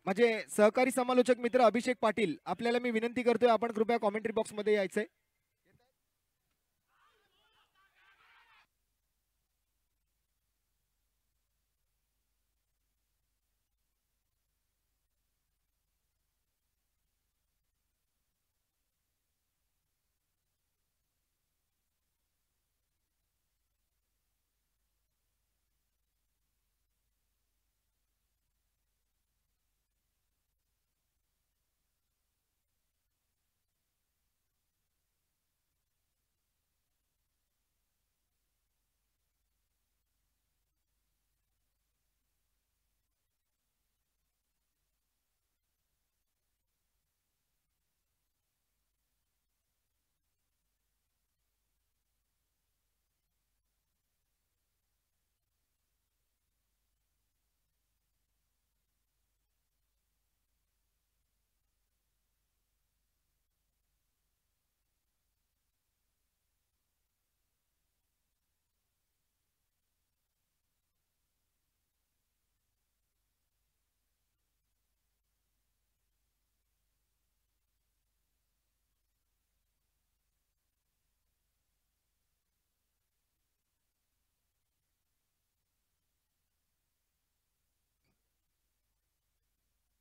माझे सहकारी समालोचक मित्र अभिषेक पाटील आपल्याला मी विनंती करतोय आपण कृपया कॉमेंट्री बॉक्स मध्ये यायचंय.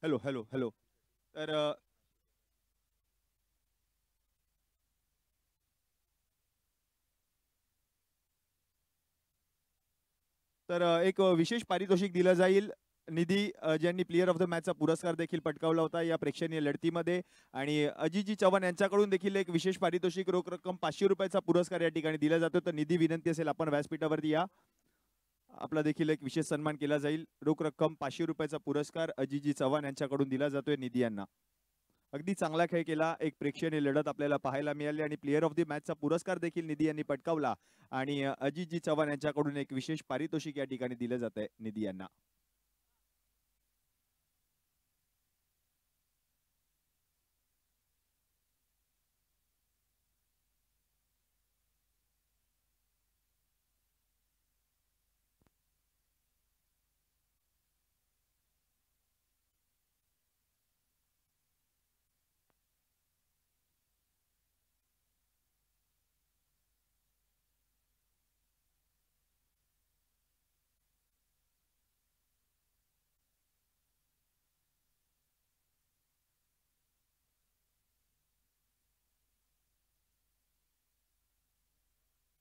Hello hello hello. तर एक विशेष पारितोषिक दिलं जाईल. निधी ज्यांनी प्लेयर ऑफ द मॅचचा पुरस्कार देखील पटकावला होता या प्रेक्षणीय लढतीमध्ये, आणि अजितजी चव्हाण यांच्याकडून देखील एक विशेष पारितोषिक रोख रक्कम 500 रुपयाचा पुरस्कार या ठिकाणी दिला जातो. तर निधी विनंती असेल आपण व्यासपीठावरती या, आपला देखील एक विशेष सन्मान केला जाईल. रोख रक्कम 500 रुपयाचा पुरस्कार अजितजी चव्हाण यांच्याकडून दिला जातोय निधी यांना. अगदी चांगला खेळ केला, एक प्रेक्षणीय लढत आपल्याला पाहायला मिळाली आणि प्लेयर ऑफ द मॅचचा पुरस्कार देखील निधी यांनी पटकावला. आणि अजितजी चव्हाण यांच्याकडून एक विशेष पारितोषिक या ठिकाणी दिलं जात आहे निधी यांना.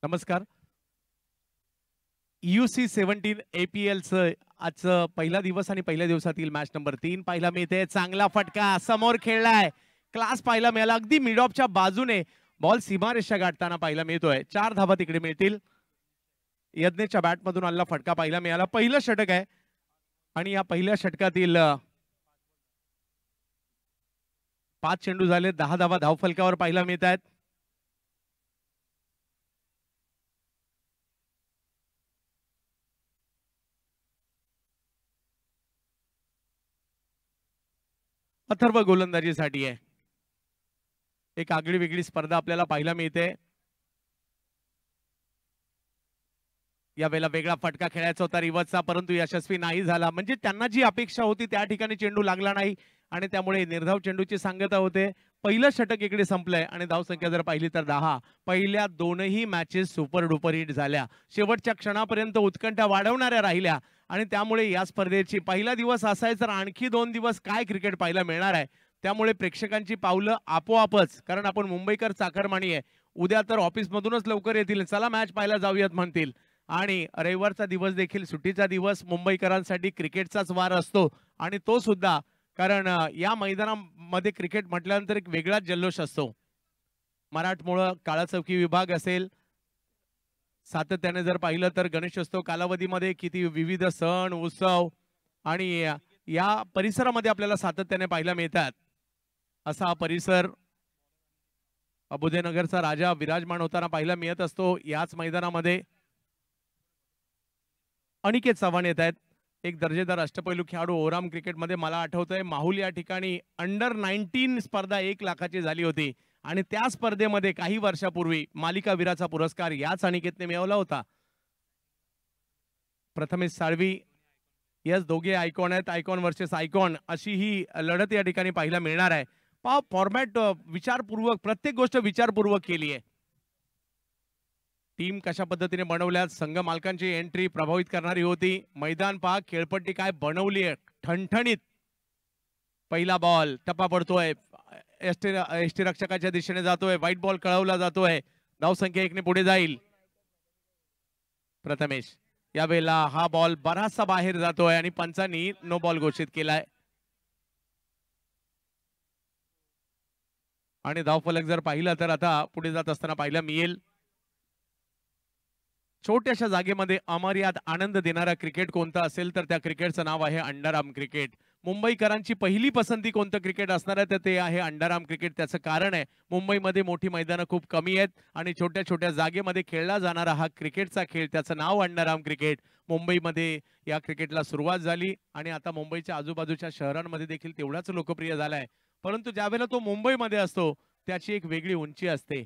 नमस्कार. UC 17 APLचं आजचं पहिला दिवस आणि पहिल्या दिवसातील मॅच नंबर 3 पाहायला मिळते. चांगला फटका समोर खेळलाय, क्लास पाहायला मिळाला. अगदी मिड ऑफच्या बाजूने बॉल सीमारेषा गाठताना पाहायला मिळतोय. 4 धावा तिकडे मिळतील. यज्ञच्या बॅटमधून आलेला फटका पाहायला मिळाला. पहिलं षटक आहे आणि या पहिल्या षटकातील 5 चेंडू झाले, 10 धावा धावफलकावर पाहायला मिळत आहेत. अथर्व गोलंदाजीसाठी आहे. एक आगळी वेगळी स्पर्धा आपल्याला पाहायला मिळते. यावेळेला वेगळा फटका खेळायचा होता रिवर्सचा, परंतु यशस्वी नाही झाला. म्हणजे त्यांना जी अपेक्षा होती त्या ठिकाणी चेंडू लागला नाही आणि त्यामुळे निर्धाव चेंडूची सांगता होते. पहिलं षटक इकडे संपलंय आणि धावसंख्या जर पाहिली तर 10. पहिल्या दोनही मॅचेस सुपर डुपर हिट झाल्या, शेवटच्या क्षणापर्यंत उत्कंठा वाढवणाऱ्या राहिल्या आणि त्यामुळे या स्पर्धेची पहिला दिवस असाय तर आणखी 2 दिवस काय क्रिकेट पाहायला मिळणार आहे. त्यामुळे प्रेक्षकांची पावलं आपोआपच, कारण आपण मुंबईकर चाकरमानी आहे, उद्या तर ऑफिस मधूनच लवकर येतील, चला मॅच पाहायला जाऊयात म्हणतील. आणि रविवारचा दिवस देखील सुट्टीचा दिवस मुंबईकरांसाठी क्रिकेटचाच वार असतो आणि तो सुद्धा, कारण या मैदानामध्ये क्रिकेट म्हटल्यानंतर एक वेगळाच जल्लोष असतो. मराठमोळं काळा चौकी विभाग असेल, सातत्याने जर पाहिलं तर गणेशोत्सव कालावधीमध्ये किती विविध सण उत्सव आणि या परिसरामध्ये आपल्याला सातत्याने पाहायला मिळतात. असा हा परिसर अबुधेनगरचा राजा विराजमान होताना पाहायला मिळत असतो. याच मैदानामध्ये अनिकेत चव्हाण येत आहेत, एक दर्जेदार अष्टपैलू खेळाडू. ओराम क्रिकेटमध्ये मला आठवतंय माहुल या ठिकाणी अंडर 19 स्पर्धा 1 लाखाची झाली होती आणि त्या स्पर्धेमध्ये काही वर्षापूर्वी मालिकावीराचा पुरस्कार याच अनिकेतने मिळवला होता. प्रथमेश साळवी यस, दोघे आयकॉन आहेत. आयकॉन वर्सेस आयकॉन अशी ही लढत या ठिकाणी पाहायला मिळणार आहे. पहा फॉर्मॅट विचारपूर्वक, प्रत्येक गोष्ट विचारपूर्वक केली आहे. टीम कशा पद्धतीने बनवल्यात, संघ मालकांची एंट्री प्रभावित करणारी होती. मैदान पहा, खेळपट्टी काय बनवली आहे, ठणठणीत. पहिला बॉल टप्पा पडतोय, एसटी रक्षकाच्या दिशेने जातोय, व्हाईट बॉल कळवला जातोय. धावसंख्या 1 ने पुढे जाईल. प्रथमेश, यावेळेला हा बॉल बराचसा बाहेर जातोय आणि पंचांनी नो बॉल घोषित केलाय. आणि धावफलक जर पाहिलं तर आता पुढे जात असताना पाहायला मिळेल. छोट्याशा जागेमध्ये अमर्याद आनंद देणारा क्रिकेट कोणतं असेल तर त्या क्रिकेटचं नाव आहे अंडरआर्म क्रिकेट. मुंबईकरांची पहिली पसंती कोणतं क्रिकेट असणार आहे तर ते आहे अंडरआर्म क्रिकेट. त्याचं कारण आहे, मुंबईमध्ये मोठी मैदानं खूप कमी आहेत आणि छोट्या छोट्या जागेमध्ये खेळला जाणारा हा क्रिकेटचा खेळ, त्याचं नाव अंडरआर्म क्रिकेट. मुंबईमध्ये या क्रिकेटला सुरुवात झाली आणि आता मुंबईच्या आजूबाजूच्या शहरांमध्ये देखील तेवढाच लोकप्रिय झालाय. परंतु ज्यावेळेला तो मुंबईमध्ये असतो त्याची एक वेगळी उंची असते.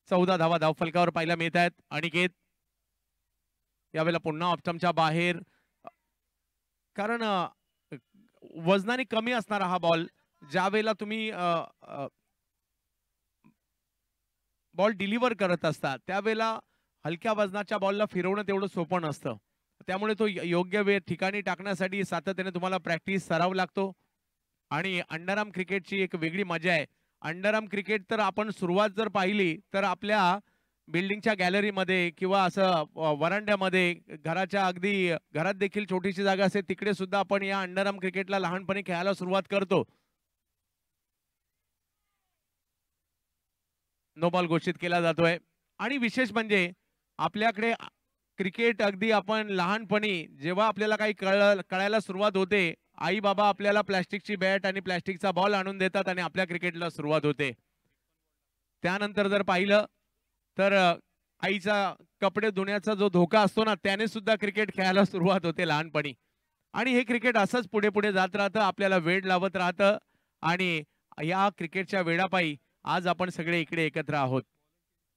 चौदा धावा धावफलकावर पाहायला मिळत आहेत. अनिकेत यावेळेला पुन्हा ऑप्टमच्या बाहेर, कारण वजनाने कमी असणारा हा बॉल, ज्या वेळेला तुम्ही बॉल डिलिव्हर करत असता त्यावेळेला हलक्या वजनाच्या बॉलला फिरवणं तेवढं सोपं नसतं. त्यामुळे तो योग्य वेळ ठिकाणी टाकण्यासाठी सातत्याने तुम्हाला प्रॅक्टिस सराव लागतो. आणि अंडरआर्म क्रिकेटची एक वेगळी मजा आहे. अंडरआर्म क्रिकेट तर आपण सुरुवात जर पाहिली तर आपल्या बिल्डिंगच्या गॅलरीमध्ये किंवा असं वरांड्यामध्ये, घराच्या अगदी घरात देखील छोटीशी जागा असते, तिकडे सुद्धा आपण या अंडरआर्म क्रिकेटला लहानपणी खेळायला सुरुवात करतो. नो बॉल घोषित केला जातोय. आणि विशेष म्हणजे आपल्याकडे क्रिकेट अगदी आपण लहानपणी जेव्हा आपल्याला काही कळायला सुरुवात होते, आई बाबा आपल्याला प्लॅस्टिकची बॅट आणि प्लॅस्टिकचा बॉल आणून देतात आणि आपल्या क्रिकेटला सुरुवात होते. त्यानंतर जर पाहिलं तर आईचा कपडे धुण्याचा जो धोका असतो ना, त्याने सुद्धा क्रिकेट खेळायला सुरुवात होते लहानपणी. आणि हे क्रिकेट असंच पुढे पुढे जात राहतं, आपल्याला वेळ लावत राहतं. आणि या क्रिकेटच्या वेळापायी आज आपण सगळे इकडे एकत्र आहोत.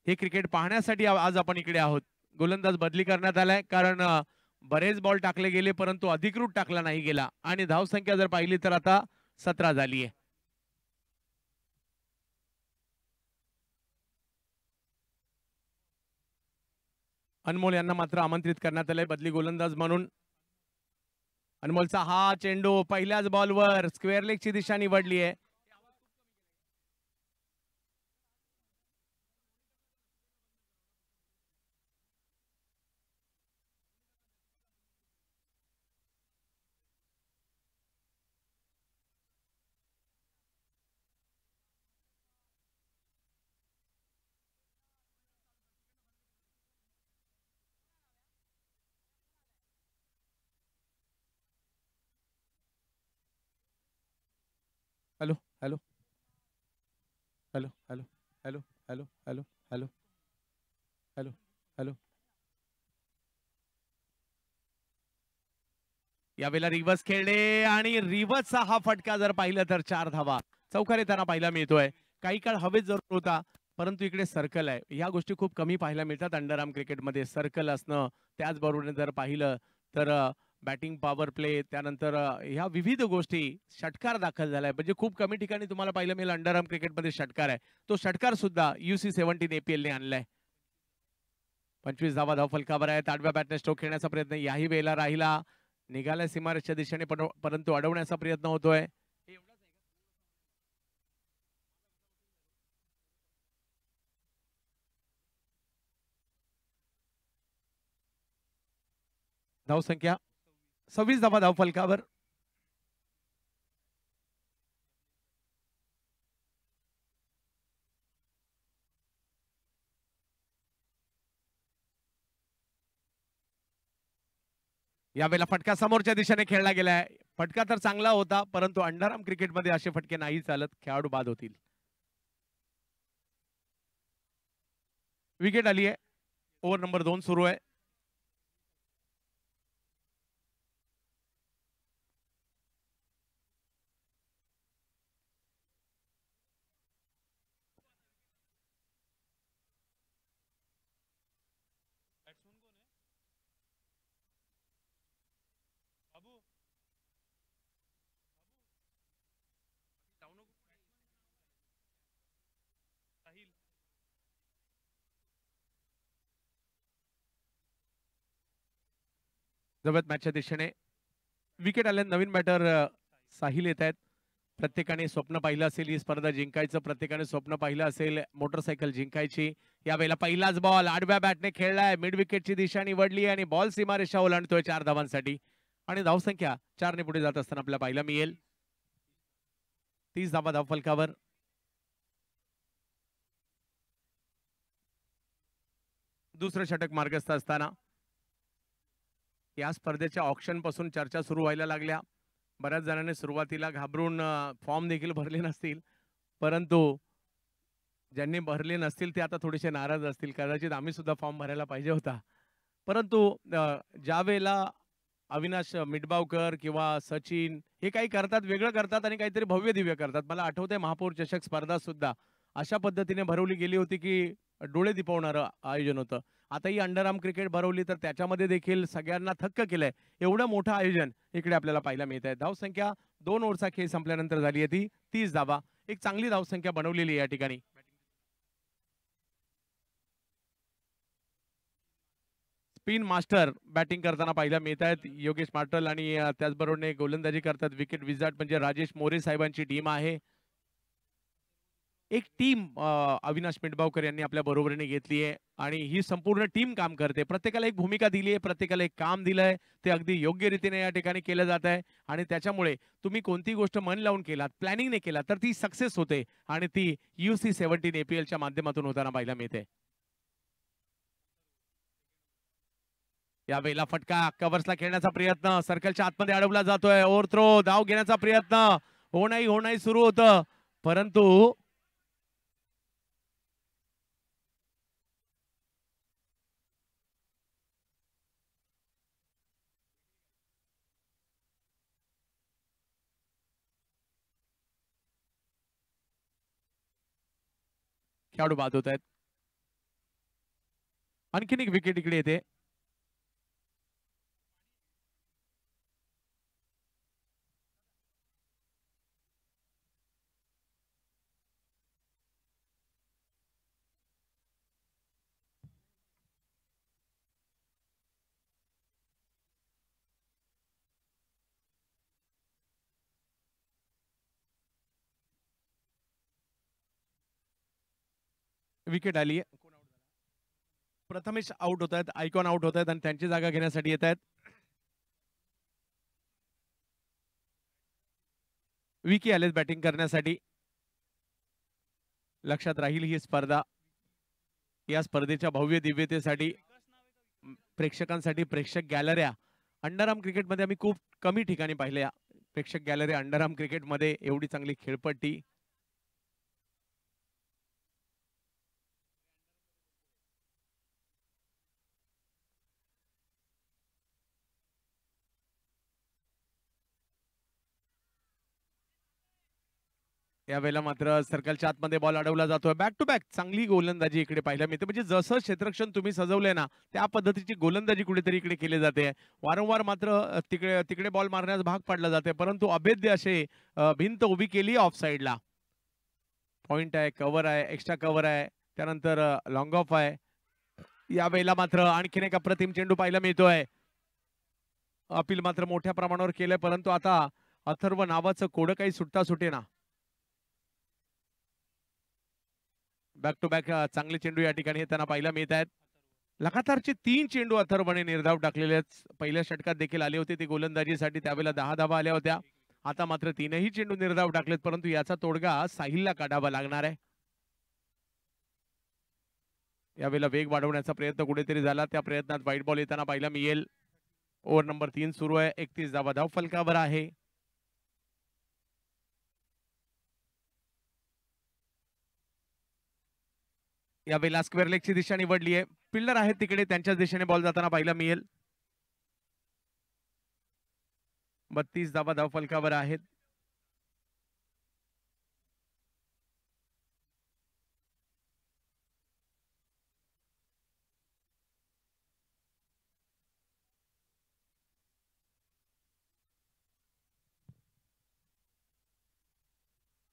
हे क्रिकेट पाहण्यासाठी आज आपण इकडे आहोत. गोलंदाज बदली करण्यात आलाय, कारण बरेच बॉल टाकले गेले परंतु अधिकृत टाकला नाही गेला. आणि धावसंख्या जर पाहिली तर आता 17 झाली आहे. अनमोल यांना मात्र आमंत्रित करण्यात आलंय बदली गोलंदाज म्हणून. अनमोलचा हा चेंडू पहिल्याच बॉलवर स्क्वेअर लेगची दिशा निवडली आहे. Hello hello hello hello hello hello hello hello hello hello. यावेळेला रिव्हर्स खेळले आणि रिव्हर्सचा हा फटका जर पाहिलं तर 4 धावा चौकार येताना पाहायला मिळतोय. काही काळ हवेत जरूर होता परंतु इकडे सर्कल आहे. ह्या गोष्टी खूप कमी पाहायला मिळतात अंडरआर्म क्रिकेटमध्ये. सर्कल असणं, त्याचबरोबर जर पाहिलं तर बॅटिंग पॉवर प्ले, त्यानंतर ह्या विविध गोष्टी, षटकार दाखल झालाय. म्हणजे खूप कमी ठिकाणी तुम्हाला पाहायला मिळेल अंडरआर्म क्रिकेटमध्ये षटकार आहे. तो षटकार सुद्धा UC17 APL ने आणलाय. 25 धावा धावफलकावर आहेत. आडव्या बॅटने स्ट्रोक खेळण्याचा प्रयत्न याही वेळेला राहिला. निघाल्या सीमारेषच्या दिशेने परंतु अडवण्याचा प्रयत्न होतोय. धावसंख्या 26 धावा धावफलकावर. यावेळेला फटका समोरच्या दिशेने खेळला गेलाय. फटका तर चांगला होता परंतु अंडरआर्म क्रिकेटमध्ये असे फटके नाही चालत, खेळाडू बाद होतील. विकेट आली आहे. ओव्हर नंबर 2 सुरू आहे. जवळ मॅचच्या दिशेने विकेट आले. नवीन बॅटर साहिल येत आहेत. प्रत्येकाने स्वप्न पाहिलं असेल ही स्पर्धा जिंकायचं, प्रत्येकाने स्वप्न पाहिलं असेल मोटरसायकल जिंकायची. यावेळेला पहिलाच बॉल आडव्या बॅटने खेळलाय, मिड विकेटची दिशा निवडली आणि बॉल सीमारेषा ओलांडतोय 4 धावांसाठी आणि धावसंख्या 4 ने पुढे जात असताना आपल्याला पाहायला मिळेल 30 धावा धावफलकावर. दुसरं षटक मार्गस्थ असताना या स्पर्धेच्या ऑक्शन पासून चर्चा सुरू व्हायला लागल्या. बऱ्याच जणांनी सुरुवातीला घाबरून फॉर्म देखील भरले नसतील, परंतु ज्यांनी भरले नसतील ते आता थोडेसे नाराज असतील. कदाचित आम्ही सुद्धा फॉर्म भरायला पाहिजे होता, परंतु ज्या वेळेला अविनाश मिटबावकर किंवा सचिन हे काही करतात, वेगळं करतात आणि काहीतरी भव्य दिव्य करतात. मला आठवतंय महापौर चषक स्पर्धा सुद्धा अशा पद्धतीने भरवली गेली होती की डोळे दिपवणारं आयोजन होतं. आता ही अंडरआर्म क्रिकेट भरवली तर त्याच्यामध्ये देखील सगळ्यांना थक्क केलंय. एवढं मोठं आयोजन इकडे आपल्याला पाहायला मिळत आहे. धावसंख्या 2 ओव्हरचा खेळ संपल्यानंतर झाली आहे ती 30 धावा. एक चांगली धावसंख्या बनवलेली आहे या ठिकाणी. स्पिन मास्टर बॅटिंग करताना पाहायला मिळत आहेत. योगेश पाटल आणि त्याचबरोबर गोलंदाजी करतात विकेट विझार्ड म्हणजे राजेश मोरे साहेबांची टीम आहे. एक टीम अविनाश मिटबावकर यांनी आपल्या बरोबरीने घेतली आहे आणि ही संपूर्ण टीम काम करते. प्रत्येकाला एक भूमिका दिली आहे, प्रत्येकाला एक काम दिलंय, ते अगदी योग्य रीतीने या ठिकाणी केलं जात आहे आणि त्याच्यामुळे तुम्ही कोणती गोष्ट मन लावून केलात, प्लॅनिंगने केलात तर ती सक्सेस होते आणि ती UC 17 APLच्या माध्यमातून होताना पाहायला मिळते. यावेळेला फटका कव्हर्सला खेळण्याचा प्रयत्न, सर्कलच्या आतमध्ये अडवला जातोय. ओव्हर थ्रो, धाव घेण्याचा प्रयत्न हो नाही सुरू होतं, परंतु खेळाडू बाद होत आहेत. आणखीन एक विकेट इकडे येते. विकेट आली. प्रथमेश आउट होत आहेत, आयकॉन आउट होत आहेत आणि त्यांची जागा घेण्यासाठी येत आहेत विकी आलेत बॅटिंग करण्यासाठी. लक्षात राहील ही स्पर्धा. या स्पर्धेच्या भव्य दिव्यतेसाठी प्रेक्षकांसाठी प्रेक्षक गॅलऱ्या अंडरआर्म क्रिकेटमध्ये आम्ही खूप कमी ठिकाणी पाहिल्या. प्रेक्षक गॅलरी अंडरआर्म क्रिकेटमध्ये एवढी चांगली खेळपट्टी. यावेळेला मात्र सर्कलच्या आतमध्ये बॉल अडवला जातोय. बॅक टू बॅक चांगली गोलंदाजी इकडे पाहायला मिळते. म्हणजे जसं क्षेत्ररक्षण तुम्ही सजवलंय ना त्या पद्धतीची गोलंदाजी कुठेतरी इकडे केली जाते. वारंवार मात्र तिकडे बॉल मारण्यास भाग पाडला जाते, परंतु अभेद्य असे भिंत उभी केली ऑफ साइडला. पॉइंट आहे, कव्हर आहे, एक्स्ट्रा कव्हर आहे, त्यानंतर लॉंग ऑफ आहे. यावेळेला मात्र आणखीन एक अप्रतिम चेंडू पाहायला मिळतोय. अपील मात्र मोठ्या प्रमाणावर केलंय, परंतु आता अथर्व नावाचं कोडं काही सुटता सुटेना. बॅक टू बॅक चांगले चेंडू या ठिकाणी त्यांना पाहायला मिळत आहेत. लगातारचे 3 चेंडू अथर्वने निर्धाव टाकलेले आहेत. पहिल्या षटकात देखील आले होते ते गोलंदाजीसाठी, त्यावेळेला 10 धावा आल्या होत्या. आता मात्र 3ही चेंडू निर्धाव टाकलेत, परंतु याचा तोडगा साहिलला काढावा लागणार आहे. यावेळेला वेग वाढवण्याचा प्रयत्न कुठेतरी झाला, त्या प्रयत्नात व्हाईट बॉल येताना पाहायला मिळेल. ओव्हर नंबर 3 सुरू आहे. 31 धावा धाव फलकावर आहे. यावेळेला स्क्वेअर लेगची दिशा निवडली आहे. फिल्डर आहेत तिकडे, त्यांच्याच दिशेने बॉल जाताना पाहायला मिळेल. 32 धावा धाव फलकावर आहेत.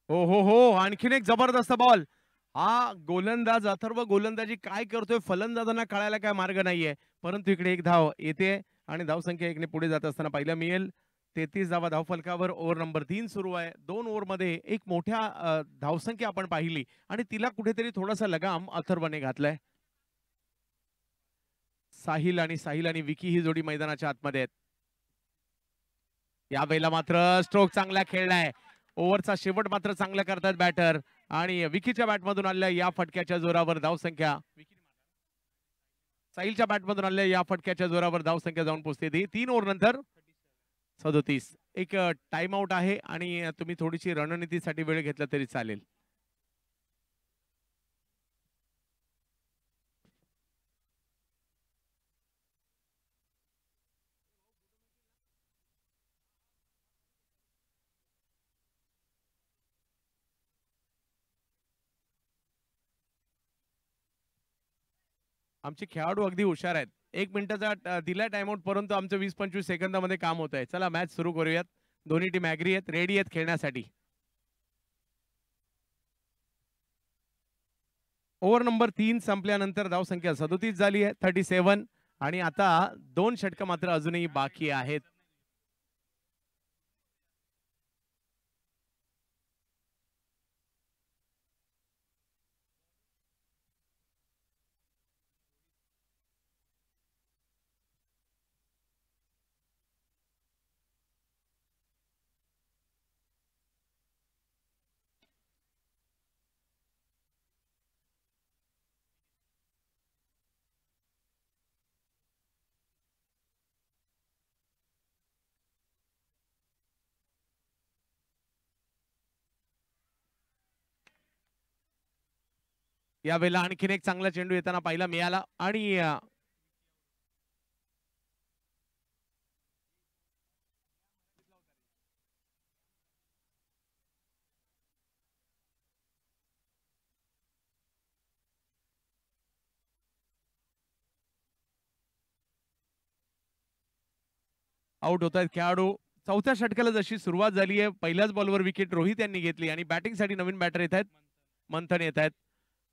हो आणखीन एक जबरदस्त बॉल. हा गोलंदाज अथर्व गोलंदाजी काय करतोय फलंदाजांना कळायला काय मार्ग नाहीये, परंतु इकडे एक धाव येते आणि धावसंख्या 1 ने पुढे जात असताना पाहायला मिळेल. 33 धावा धावफलकावर. ओव्हर नंबर 3 सुरू आहे. 2 ओव्हरमध्ये एक मोठ्या धावसंख्या आपण पाहिली आणि तिला कुठेतरी थोडासा लगाम अथर्वने घातलाय. साहिल आणि विकी ही जोडी मैदानाच्या आतमध्ये आहेत. यावेळेला मात्र स्ट्रोक चांगला खेळलाय. ओव्हरचा शेवट मात्र चांगला करतात बॅटर आणि विकीच्या बॅटमधून आलेल्या या फटक्याच्या जोरावर धावसंख्या साहिलच्या बॅटमधून आलेल्या या फटक्याच्या जोरावर धावसंख्या जाऊन पोहोचते. 3 ओव्हर नंतर 37. एक टाइम आउट आहे आणि तुम्ही थोडीशी रणनीतीसाठी वेळ घेतला तरी चालेल. आमचे खेळाडू अगदी हुशार आहेत. 1 मिनिटाचा दिलाय टाइमआउट, परंतु आमचं 20-25 सेकंदामध्ये काम होत आहे. चला मॅच सुरू करूयात. दोन्ही टीम ऍग्री आहेत, रेडी आहेत खेळण्यासाठी. ओव्हर नंबर 3 संपल्यानंतर धावसंख्या 37 झाली आहे, 37. आणि आता 2 षटकं मात्र अजूनही बाकी आहेत. यावेळेला आणखीन एक चांगला चेंडू येताना पाहायला मिळाला आणि आउट होत आहेत खेळाडू. चौथ्या षटकाला जशी सुरुवात झाली आहे, पहिल्याच बॉलवर विकेट रोहित यांनी घेतली आणि बॅटिंगसाठी नवीन बॅटर येत आहेत. मंथन येत आहेत.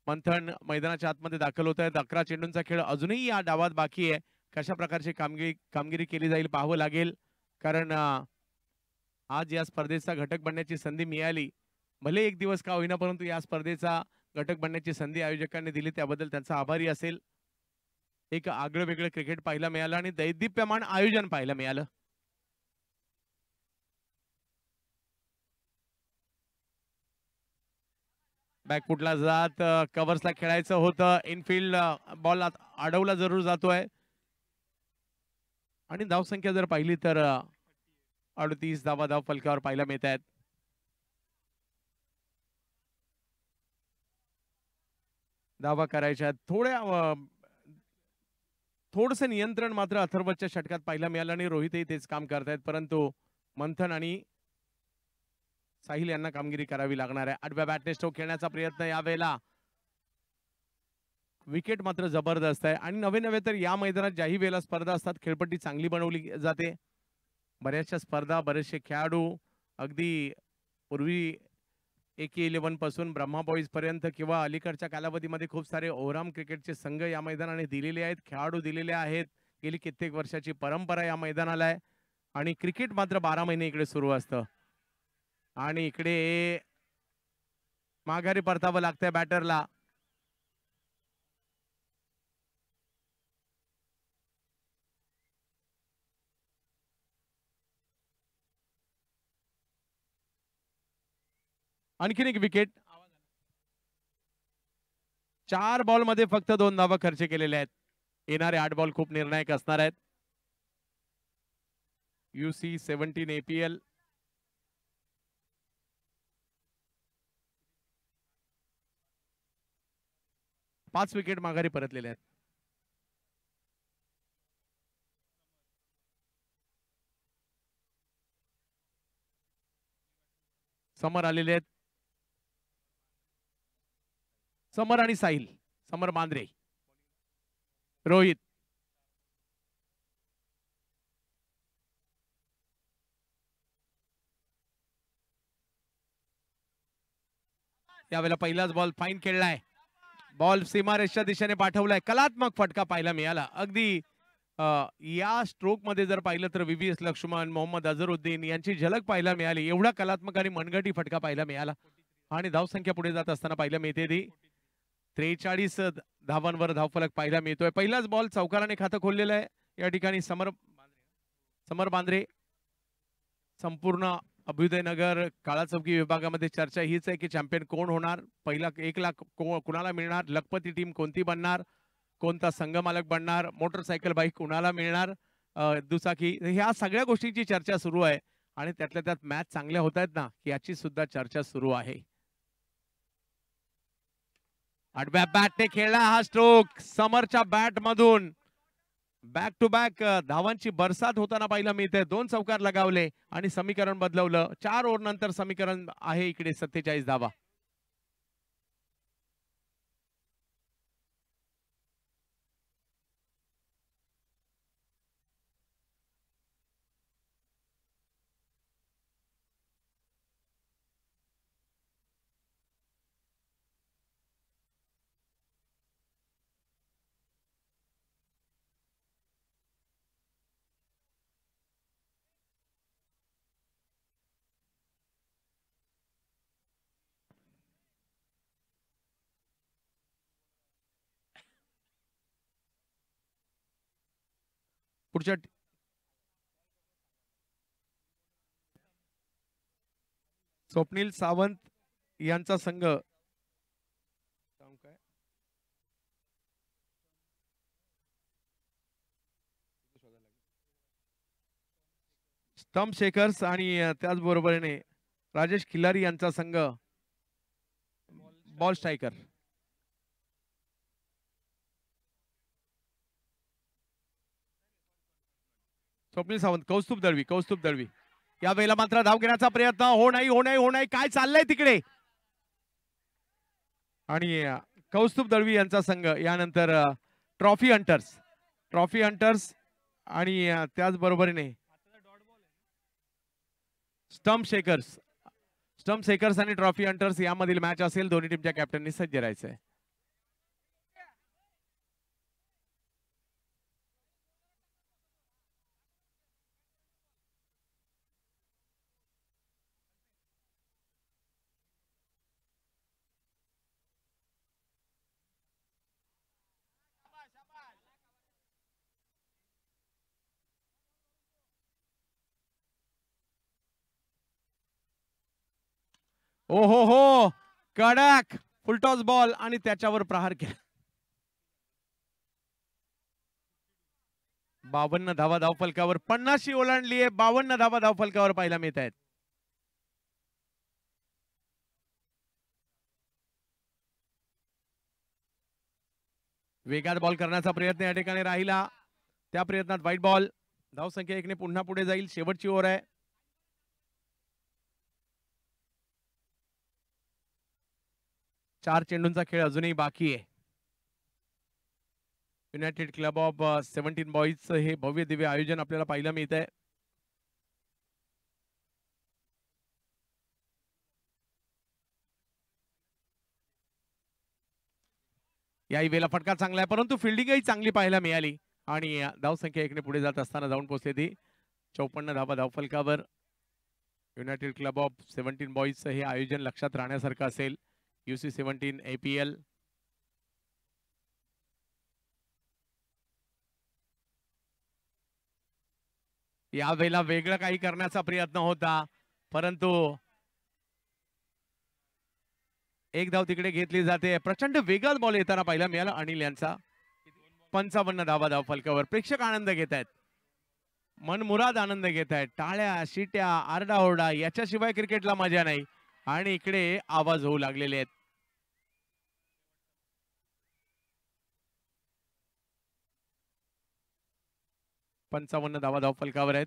मंथन मैदानाच्या आतमध्ये दाखल होत आहेत. 11 चेंडूंचा खेळ अजूनही या डावात बाकी आहे. कशा प्रकारची कामगिरी केली जाईल पाहावं लागेल, कारण आज या स्पर्धेचा घटक बनण्याची संधी मिळाली. भले एक दिवस का होईना, परंतु या स्पर्धेचा घटक बनण्याची संधी आयोजकांनी दिली, त्याबद्दल त्यांचा आभारी असेल. एक आगळं वेगळं क्रिकेट पाहायला मिळालं आणि दैदिप्यमान आयोजन पाहायला मिळालं. बॅकफुटला जात कव्हर्सला खेळायचं होतं. इनफिल्ड बॉल अडवला जरूर जातोय आणि धावसंख्या जर पाहिली तर 38 धावा धाव फलकावर पाहायला मिळत आहेत. धावा करायच्या थोडस नियंत्रण मात्र अथर्वच्या षटकात पाहायला मिळालं आणि रोहितही तेच काम करतायत, परंतु मंथन आणि साहिल यांना कामगिरी करावी लागणार आहे. 8व्या बॅटने स्ट्रोक खेळण्याचा प्रयत्न. यावेळेला विकेट मात्र जबरदस्त आहे आणि नवे तर या मैदानात ज्याही वेळेला स्पर्धा असतात, खेळपट्टी चांगली बनवली जाते. बऱ्याचशा स्पर्धा, बरेचसे खेळाडू अगदी पूर्वी AK11 पासून ब्रह्मा बॉईज पर्यंत किंवा अलीकडच्या कालावधीमध्ये खूप सारे ओव्हरआर्म क्रिकेटचे संघ या मैदानाने दिलेले आहेत, खेळाडू दिलेले आहेत. गेली कित्येक वर्षाची परंपरा या मैदानाला आहे आणि क्रिकेट मात्र 12 महिने इकडे सुरू असतं आणि इकडे माघारी परतावं लागतंय बॅटरला. आणखीन एक विकेट. 4 बॉल मध्ये फक्त 2 धावा खर्च केलेले आहेत. येणारे 8 बॉल खूप निर्णायक असणार आहेत. UC17 APL पाच विकेट माघारी परतलेले आहेत. समर आलेले आहेत. समर आणि साहिल. समर मांद्रे, रोहित, यावेळेला पहिलाच बॉल फाईन खेळलाय. बॉल सीमारेषच्या दिशेने पाठवलाय. कलात्मक फटका पाहायला मिळाला. अगदी या स्ट्रोक मध्ये जर पाहिलं तर VVS लक्ष्मण, मोहम्मद अझरुद्दीन यांची झलक पाहायला मिळाली. एवढा कलात्मक आणि मनगटी फटका पाहायला मिळाला आणि धावसंख्या पुढे जात असताना पाहायला मिळते ती 43 धावांवर धावफलक पाहायला मिळतोय. पहिलाच बॉल चौकाराने खातं खोललेलं आहे या ठिकाणी. समर बांद्रे. संपूर्ण अभ्युदयनगर काळा चौकी विभागामध्ये चर्चा हीच आहे की चॅम्पियन कोण होणार, पहिला 1 लाख कुणाला मिळणार, लखपती टीम कोणती बनणार, कोणता संघ मालक बनणार, मोटरसायकल बाईक कुणाला मिळणार, दुचाकी, ह्या सगळ्या गोष्टींची चर्चा सुरू आहे आणि त्यातल्या त्यात मॅच चांगल्या होत आहेत ना, याची सुद्धा चर्चा सुरू आहे. आडव्या बॅटने खेळला हा स्ट्रोक. समरच्या बॅट मधून बॅक टू बॅक धावांची बरसात होताना पाहायला मिळते. 2 चौकार लगावले आणि समीकरण बदलवलं. 4 ओव्हर नंतर समीकरण आहे इकडे 47 धावा. पुढच्या स्वप्नील सावंत यांचा संघ स्टंप शेकर्स आणि त्याचबरोबरीने राजेश खिल्लारी यांचा संघ बॉल स्ट्रायकर. स्वप्नील सावंत, कौस्तुभ दळवी या वेळेला मात्र धाव घेण्याचा प्रयत्न. हो नाही, काय चाललंय तिकडे. आणि कौस्तुभ दळवी यांचा संघ यानंतर ट्रॉफी हंटर्स आणि त्याचबरोबरीने स्टंप शेकर्स आणि ट्रॉफी हंटर्स यामधील मॅच असेल. दोन्ही टीमच्या कॅप्टननी सज्ज राहायचंय. ओ हो कडक फुलटॉस बॉल आणि त्याच्यावर प्रहार केला. 52 धावा धावफलकावर. 50 ओलांडली आहे. 52 धावा धावफलकावर पाहायला मिळत आहेत. वेगात बॉल करण्याचा प्रयत्न या ठिकाणी राहिला. त्या प्रयत्नात व्हाईट बॉल. धावसंख्या 1 ने पुन्हा पुढे जाईल. शेवटची ओव्हर आहे. चार चेंडूंचा खेळ अजूनही बाकी आहे. युनायटेड क्लब ऑफ 17 बॉईज हे भव्य दिव्य आयोजन आपल्याला पाहायला मिळत आहे. याही वेळेला फटका चांगला आहे परंतु फिल्डिंगही चांगली पाहायला मिळाली आणि धावसंख्या 1 ने पुढे जात असताना जाऊन पोहोचली ती 54 धावा धावफलकावर. युनायटेड क्लब ऑफ 17 बॉईज हे आयोजन लक्षात राहण्यासारखं असेल. UC17 APL. या वेळेला वेगळं काही करण्याचा प्रयत्न होता परंतु एक धाव तिकडे घेतली जाते. प्रचंड वेगात बॉल येताना पाहायला मिळाला अनिल यांचा. 55 धावा धावफलकावर. प्रेक्षक आनंद घेत आहेत. मनमुराद आनंद घेत आहेत. टाळ्या शिट्या आरडाओरडा याच्याशिवाय क्रिकेटला मजा नाही आणि इकडे आवाज होऊ लागलेले आहेत. पंचावन्न धावा धावफलकावर आहेत.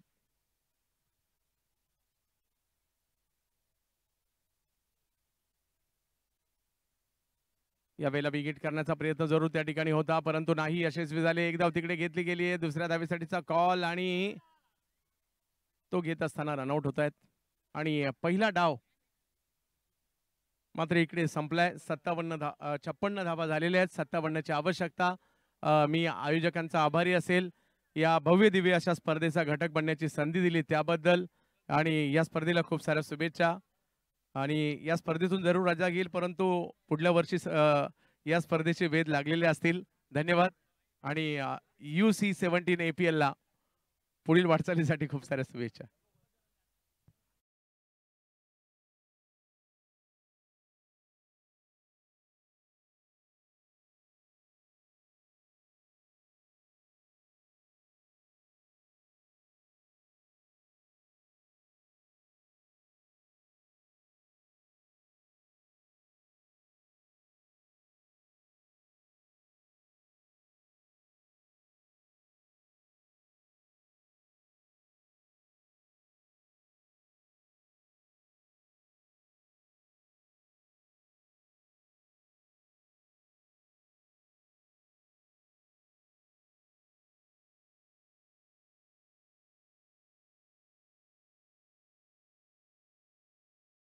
या वेळेला विकेट करण्याचा प्रयत्न जरूर त्या ठिकाणी होता परंतु नाही यशस्वी झाले. एक धाव तिकडे घेतली गेली आहे. दुसऱ्या धावेसाठीचा कॉल आणि तो घेत असताना रनआउट होत आहेत आणि पहिला डाव मात्र इकडे संपलाय. 56 धावा झालेल्या आहेत. 57 ची आवश्यकता. मी आयोजकांचा आभारी असेल. या भव्य दिव्य अशा स्पर्धेचा घटक बनण्याची संधी दिली त्याबद्दल आणि या स्पर्धेला खूप साऱ्या शुभेच्छा. आणि या स्पर्धेतून जरूर राजा घेईल, परंतु पुढल्या वर्षी या स्पर्धेचे वेध लागलेले असतील. धन्यवाद. आणि UC17 APL ला पुढील वाटचालीसाठी खूप साऱ्या शुभेच्छा.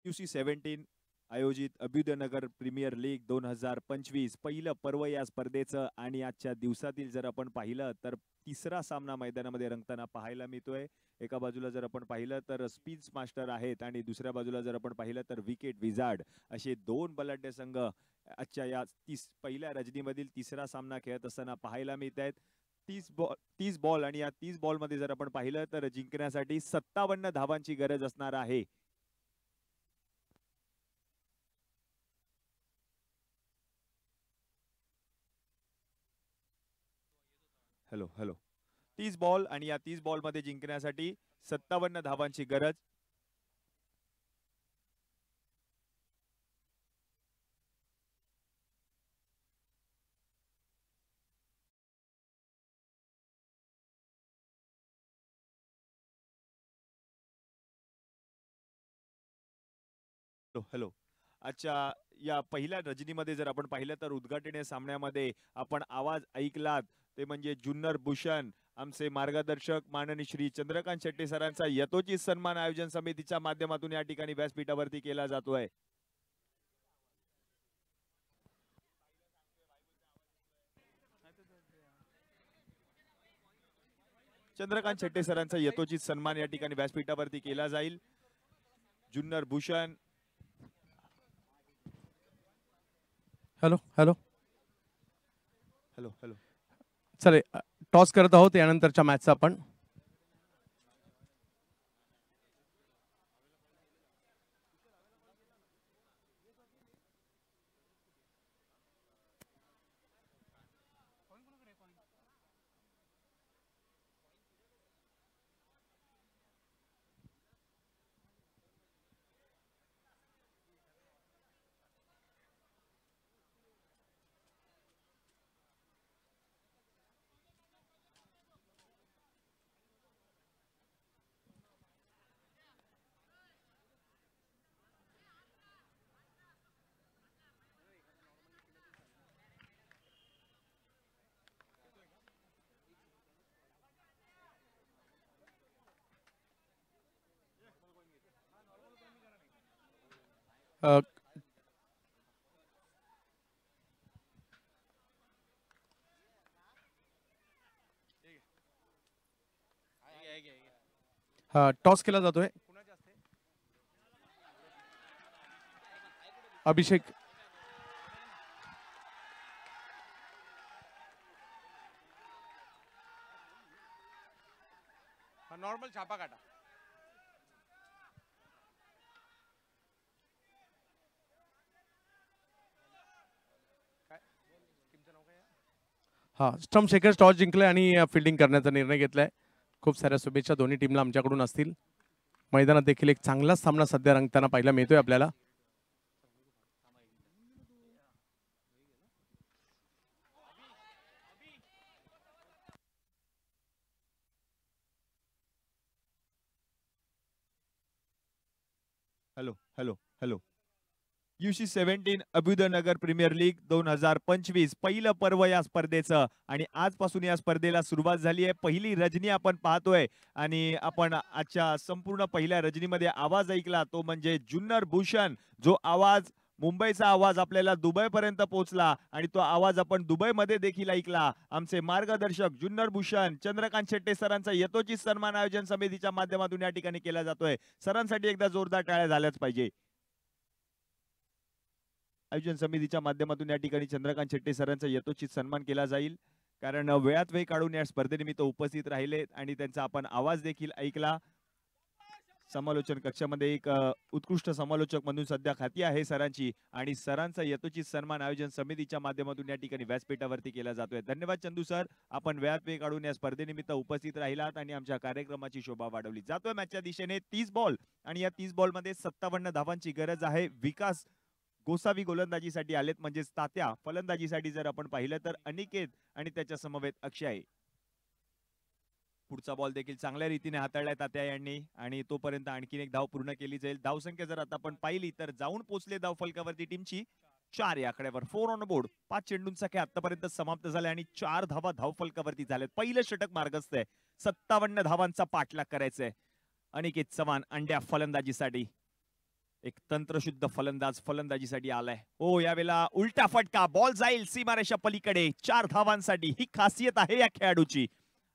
UC17 आयोजित अभ्युदयनगर प्रीमियर लीग 2025 पहिलं पर्व या स्पर्धेचं आणि आजच्या दिवसातील जर आपण पाहिलं तर तिसरा सामना मैदानामध्ये रंगताना पाहायला मिळतोय. एका बाजूला जर आपण पाहिलं तर स्पिन्स मास्टर आहेत आणि दुसऱ्या बाजूला जर आपण पाहिलं तर विकेट विझार्ड असे दोन बलाढ्य संघ आजच्या या पहिल्या रजनीमधील तिसरा सामना खेळत असताना पाहायला मिळत आहेत. 30 बॉल आणि या 30 बॉल मध्ये जर आपण पाहिलं तर जिंकण्यासाठी 57 धावांची गरज असणार आहे. हॅलो हॅलो 30 बॉल आणि या 30 बॉल मध्ये जिंकण्यासाठी 57 धावांची गरज. हॅलो आजच्या या पहिल्या रजनीमध्ये जर आपण पाहिलं तर उद्घाटनीय सामन्यामध्ये आपण आवाज ऐकलात ते म्हणजे जुन्नर भूषण आमचे मार्गदर्शक माननीय श्री चंद्रकांत शेट्टी सरांचा यथोचित सन्मान आयोजन समितीच्या माध्यमातून या ठिकाणी व्यासपीठावरती केला जातोय. चंद्रकांत शेट्टी सरांचा यथोचित सन्मान या ठिकाणी व्यासपीठावरती केला जाईल. Junnar Bhushan hello hello hello hello चले टॉस करत आहोत यानंतरच्या मॅचचा आपण. टॉस केला जातोय. अभिषेक नॉर्मल छापा काटा. हा स्टम्प शेकर्स टॉस जिंकले आणि फिल्डिंग करण्याचा निर्णय घेतलाय. खूप साऱ्या शुभेच्छा दोन्ही टीमला आमच्याकडून असतील. मैदानात देखील एक चांगला सामना सध्या रंगताना पाहायला मिळतोय आपल्याला. Hello hello hello UC17 Abhyudaynagar premier league 2025 पहिलं पर्व या स्पर्धेचं आणि आजपासून या स्पर्धेला सुरुवात झाली आहे. पहिली रजनी आपण पाहतोय आणि आपण आजच्या संपूर्ण पहिल्या रजनीमध्ये आवाज ऐकला तो म्हणजे जुन्नर भूषण जो आवाज मुंबईचा आवाज आपल्याला दुबईपर्यंत पोहोचला आणि तो आवाज आपण दुबईमध्ये देखील ऐकला. आमचे मार्गदर्शक जुन्नर भूषण चंद्रकांत शेट्टे सरांचा यथोचित सन्मान आयोजन समितीच्या माध्यमातून या ठिकाणी केला जातोय. सरांसाठी एकदा जोरदार टाळ्या झाल्याच पाहिजे. आयोजन समितीच्या माध्यमातून या ठिकाणी चंद्रकांत शेट्टे सरांचा यथोचित सन्मान केला जाईल, कारण वेळात वेळ काढून या स्पर्धेनिमित्त उपस्थित राहिले आणि त्यांचा आपण आवाज देखील ऐकला. समालोचन कक्षामध्ये एक उत्कृष्ट समालोचक म्हणून सध्या ख्याती आहे सरांची आणि सरांचा यथोचित सन्मान आयोजन समितीच्या माध्यमातून या ठिकाणी व्यासपीठावरती केला जातोय. धन्यवाद चंदू सर, आपण वेळात वेळ काढून या स्पर्धेनिमित्त उपस्थित राहिलात आणि आमच्या कार्यक्रमाची शोभा वाढवली. जातोय मॅचच्या दिशेने 30 बॉल आणि या 30 बॉल मध्ये 57 धावांची गरज आहे. विकास गोसावी गोलंदाजीसाठी आलेत, म्हणजेच तात्या. फलंदाजीसाठी जर आपण पाहिलं तर अनिकेत आणि त्याच्या समवेत अक्षय आहे. पुढचा बॉल देखील चांगल्या रीतीने हाताळलाय तात्या यांनी आणि तोपर्यंत आणखीन एक धाव पूर्ण केली जाईल. धावसंख्या जर आता आपण पाहिली तर जाऊन पोहोचले धाव फलकावरती टीमची 4 या आकड्यावर. 4 ऑन बोर्ड. 5 चेंडूंचा खेळ आतापर्यंत समाप्त झाला आणि 4 धावा धाव फलकावरती झाल्यात. पहिलं षटक मार्गस्थ आहे. 57 धावांचा पाठलाग करायचा अनिकेत चव्हाण अंड्या फलंदाजीसाठी. एक तंत्रशुद्ध फलंदाज फलंदाजीसाठी आलाय. हो, यावेळेला उलटा फटका, बॉल जाईल सीमारेषा पलीकडे 4 धावांसाठी. ही खासियत आहे या खेळाडूची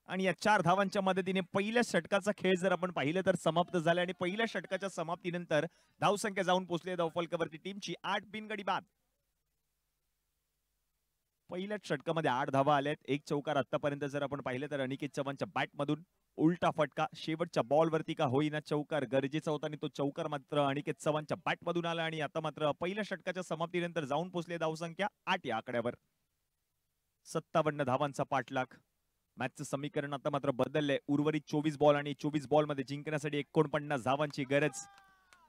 आणि या 4 धावांच्या मदतीने पहिल्या षटकाचा खेळ जर आपण पाहिलं तर समाप्त झाला आणि पहिल्या षटकाच्या समाप्तीनंतर धावसंख्या जाऊन पोहोचली धाव फलकावरती टीमची 8 बिनगडी बाद. पहिल्या षटकामध्ये 8 धावा आल्यात, एक चौकार. आतापर्यंत जर आपण पाहिलं तर अनिकेत चव्हाणच्या बॅट मधून उलटा फटका, शेवटच्या बॉल वरती का होईना चौकार गरजेचा होता आणि तो चौकार मात्र अनिकेत चव्हाणच्या बॅट मधून आला आणि आता मात्र पहिल्या षटकाच्या समाप्तीनंतर जाऊन पोहोचले धावसंख्या 8 या आकड्यावर. 57 धावांचा पाठलाग. मॅचचं समीकरण आता मात्र बदललंय. उर्वरित 24 बॉल आणि 24 बॉल मध्ये जिंकण्यासाठी 49 धावांची गरज.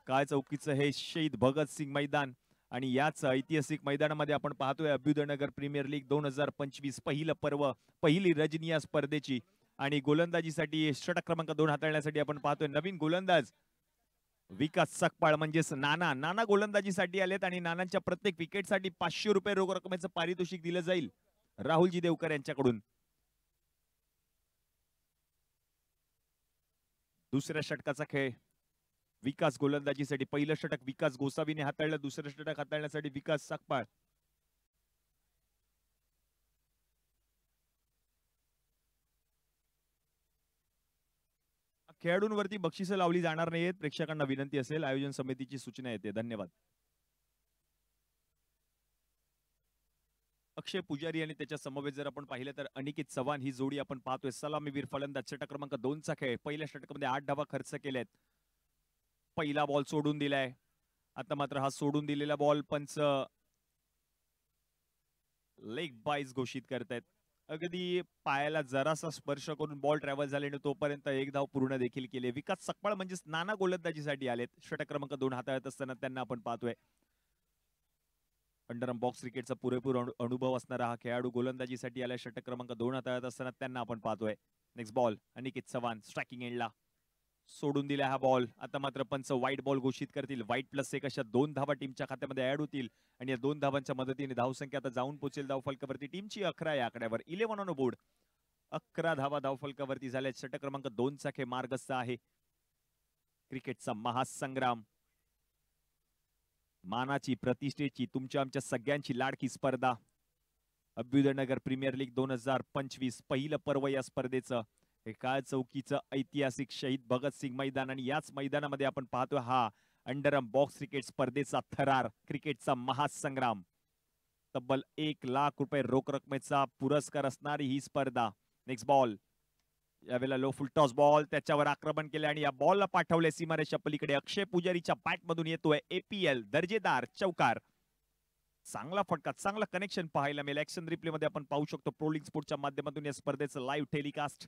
काय चौकीचं हे शहीद भगतसिंग मैदान आणि याच ऐतिहासिक मैदानामध्ये आपण पाहतोय अभ्युदयनगर प्रीमियर लीग 2025 पहिलं पर्व, पहिली रजनी या स्पर्धेची. आणि गोलंदाजीसाठी षटक क्रमांक 2 हाताळण्यासाठी आपण पाहतोय नवीन गोलंदाज विकास सकपाळ, म्हणजेच नाना गोलंदाजीसाठी आलेत आणि नानांच्या प्रत्येक विकेटसाठी 500 रुपये रोख रकमेचं पारितोषिक दिलं जाईल राहुलजी देवकर यांच्याकडून. दुसऱ्या षटकाचा खेळ. विकास गोलंदाजीसाठी पहिलं षटक विकास गोसावीने हाताळलं, दुसरं षटक हाताळण्यासाठी विकास सकपाळ. खेळाडूंवरती बक्षिसं लावली जाणार नाहीत. प्रेक्षकांना विनंती असेल, आयोजन समितीची सूचना येते. धन्यवाद. अक्षय पुजारी आणि त्याच्या समवेत जर आपण पाहिलं तर अनिकेत चव्हाण ही जोडी आपण पाहतोय. सलामीवीर फलंदाज. षटक क्रमांक 2 चा खेळ. पहिल्या षटकामध्ये 8 धावा खर्च केल्यात. पहिला बॉल सोडून दिलाय. आता मात्र हा सोडून दिलेला बॉल पंच लेग बाईज घोषित करतायत. अगदी पायाला जरासा स्पर्श करून बॉल ट्रॅव्हल झाल्याने तोपर्यंत एक धाव पूर्ण देखील केली. विकास सकपाळ म्हणजेच नाना गोलंदाजीसाठी आलेत. षटक क्रमांक 2 हाताळत असताना त्यांना आपण पाहतोय. अंडरआर्म बॉक्स क्रिकेटचा पुरेपूर अनुभव असणारा हा खेळाडू गोलंदाजीसाठी आलाय. षटक क्रमांक 2 हाताळत असताना त्यांना आपण पाहतोय. Next ball Aniket Chavan striking एंडला सोडून दिला हा बॉल. आता मात्र पंच व्हाईट बॉल घोषित करतील. व्हाईट प्लस 1 अशा 2 धावा टीमच्या खात्यामध्ये ऍड होतील आणि या 2 धावांच्या मदतीने धावसंख्या आता जाऊन पोहोचेल धाव फलकावरती टीमची 11 या आकड्यावर. 11 ऑन बोर्ड. 11 धावा धाव फलकावरती झाल्या. षटक क्रमांक 2 चा खेळ मार्गस्थ आहे. क्रिकेटचा महासंग्राम, मानाची प्रतिष्ठेची तुमच्या आमच्या सगळ्यांची लाडकी स्पर्धा अभ्युदयनगर प्रीमियर लीग 2025 पहिलं पर्व या स्पर्धेचं. हे काळ चौकीचं ऐतिहासिक शहीद भगतसिंग मैदान आणि याच मैदानामध्ये आपण पाहतोय हा अंडरआर्म बॉक्स क्रिकेट स्पर्धेचा थरार, क्रिकेटचा महासंग्राम. तब्बल 1 लाख रुपये रोख रकमेचा पुरस्कार असणारी ही स्पर्धा. Next ball. यावेळेला लो फुल टॉस बॉल, त्याच्यावर आक्रमण केले आणि या बॉलला पाठवले सीमारेषा पलीकडे. अक्षय पुजारीच्या बॅट मधून येतोय APL दर्जेदार चौकार. चांगला फटका, चांगला कनेक्शन पाहायला मिळेल. ऍक्शन रिप्ले मध्ये आपण पाहू शकतो प्रोलिंग स्पोर्टच्या माध्यमातून या स्पर्धेचं लाईव्ह टेलिकास्ट.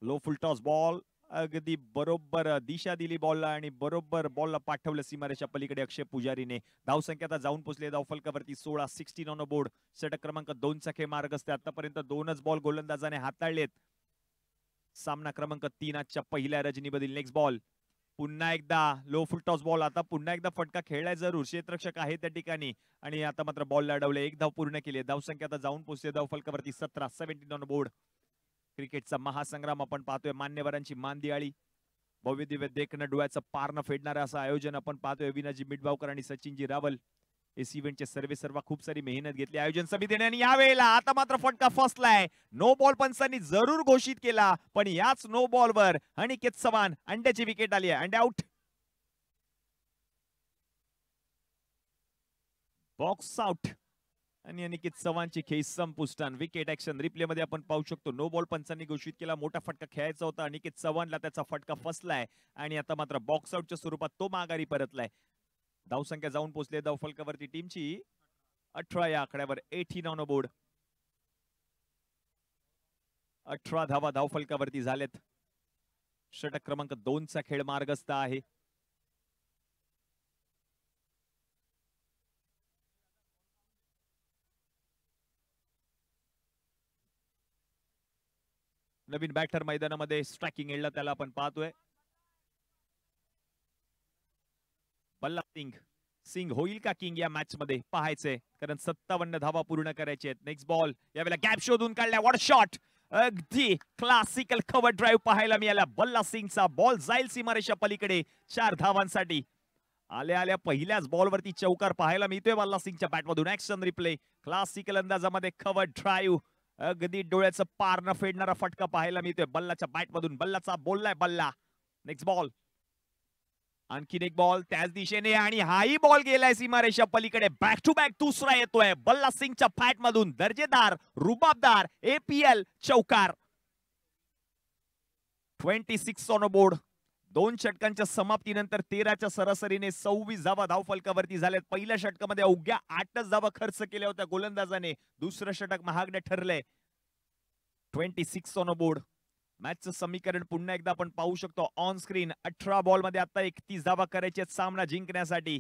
लो फुल टॉस बॉल, अगदी बरोबर दिशा दिली बॉलला आणि बरोबर बॉलला पाठवलं सीमारेषा पलीकडे अक्षय पुजारीने. धावसंख्या आता जाऊन पोहोचले धाव फलकावरती 16 ऑन बोर्ड. षटक क्रमांक 2 चा खेळ मार्गस्थ. आतापर्यंत 2च बॉल गोलंदाजाने हाताळलेत. सामना क्रमांक 3 आजच्या पहिल्या रजनीमधील. Next ball. पुन्हा एकदा लो फुल टॉस बॉल. आता पुन्हा एकदा फटका खेळलाय जरूर. क्षेत्ररक्षक आहे त्या ठिकाणी आणि आता मात्र बॉल लढवले. 1 धाव पूर्ण केली. धावसंख्या आता जाऊन पोहोचते धाव फलकावरती 17 ऑन बोर्ड. क्रिकेटचा महासंग्राम आपण पाहतोय. मान्यवरांची मान दिवाळी, भव्य दिव्य देखणं डोळ्याचं पारणं फेडणारं असं आयोजन आपण पाहतोय. विनाजी मिटबावकर आणि सचिनजी रावल एस इव्हेंटचे सर्व खूप सारी मेहनत घेतली आयोजन समितीने आणि यावेळेला आता मात्र फटका फसलाय. नो बॉल पंचांनी जरूर घोषित केला, पण याच नो बॉलवर अनिकेत चव्हाण अंड्याची विकेट आली आहे. अंडे आउट. बॉक्स आउट आणि अनिकेत चव्हाणची खेच संपुष्टान. विकेट ऍक्शन रिप्ले मध्ये आपण पाहू शकतो. नो बॉल पंचांनी घोषित केला, मोठा फटका खेळायचा होता. अनिकेत चव्हाणला त्याचा फटका फसलाय आणि आता मात्र बॉक्स आउटच्या स्वरूपात तो माघारी परतलाय. धावसंख्या जाऊन पोहोचले धावफलकावरती टीमची 18 या आकड्यावर. 18 ऑन बोर्ड. 18 धावा धावफलकावरती झालेत. षटक क्रमांक 2 चा खेळ मार्गस्थ आहे. नवीन बॅटर मैदानामध्ये स्ट्रायकिंग एंडला त्याला आपण पाहतोय. बल्ला सिंग होईल का किंग या मॅच मध्ये पाहायचंय, कारण 57 धावा पूर्ण करायचे आहेत. नेक्स्ट बॉल यावेळेला गॅप शोधून काढल्या. What shot. अगदी क्लासिकल कव्हर ड्राईव्ह पाहायला मिळाला. बल्ला सिंगचा बॉल जाईल सीमारेषा पलीकडे 4 धावांसाठी. आल्या आल्या पहिल्याच बॉलवरती चौकार पाहायला मिळतोय बल्ला सिंगच्या बॅटमधून. Action replay. क्लासिकल अंदाजामध्ये कव्हर ड्राईव्ह. अगदी डोळ्याचं पार न फेडणारा फटका पाहायला मिळतोय बल्लाच्या बॅटमधून. बल्लाचा बोललाय बल्ला. Next ball. आणखीन एक बॉल त्याच दिशेने आणि हाही बॉल गेलाय सीमारेषा पलीकडे. बॅक टू बॅक दुसरा येतोय बल्ला सिंगच्या फॅट मधून. दर्जेदार रुबाबदार APL चौकार. 26 ऑन बोर्ड. 2 षटकांच्या समाप्तीनंतर 13च्या सरासरीने 26 धावा धावफलकावरती झाल्यात. पहिल्या षटकामध्ये अवघ्या 8च धावा खर्च केल्या होत्या गोलंदाजाने. दुसरं षटक महागडे ठरलंय. 26 ऑन बोर्ड. मॅचचं समीकरण पुन्हा एकदा आपण पाहू शकतो ऑन स्क्रीन. 18 बॉल मध्ये आता 31 धावा करायचे सामना जिंकण्यासाठी.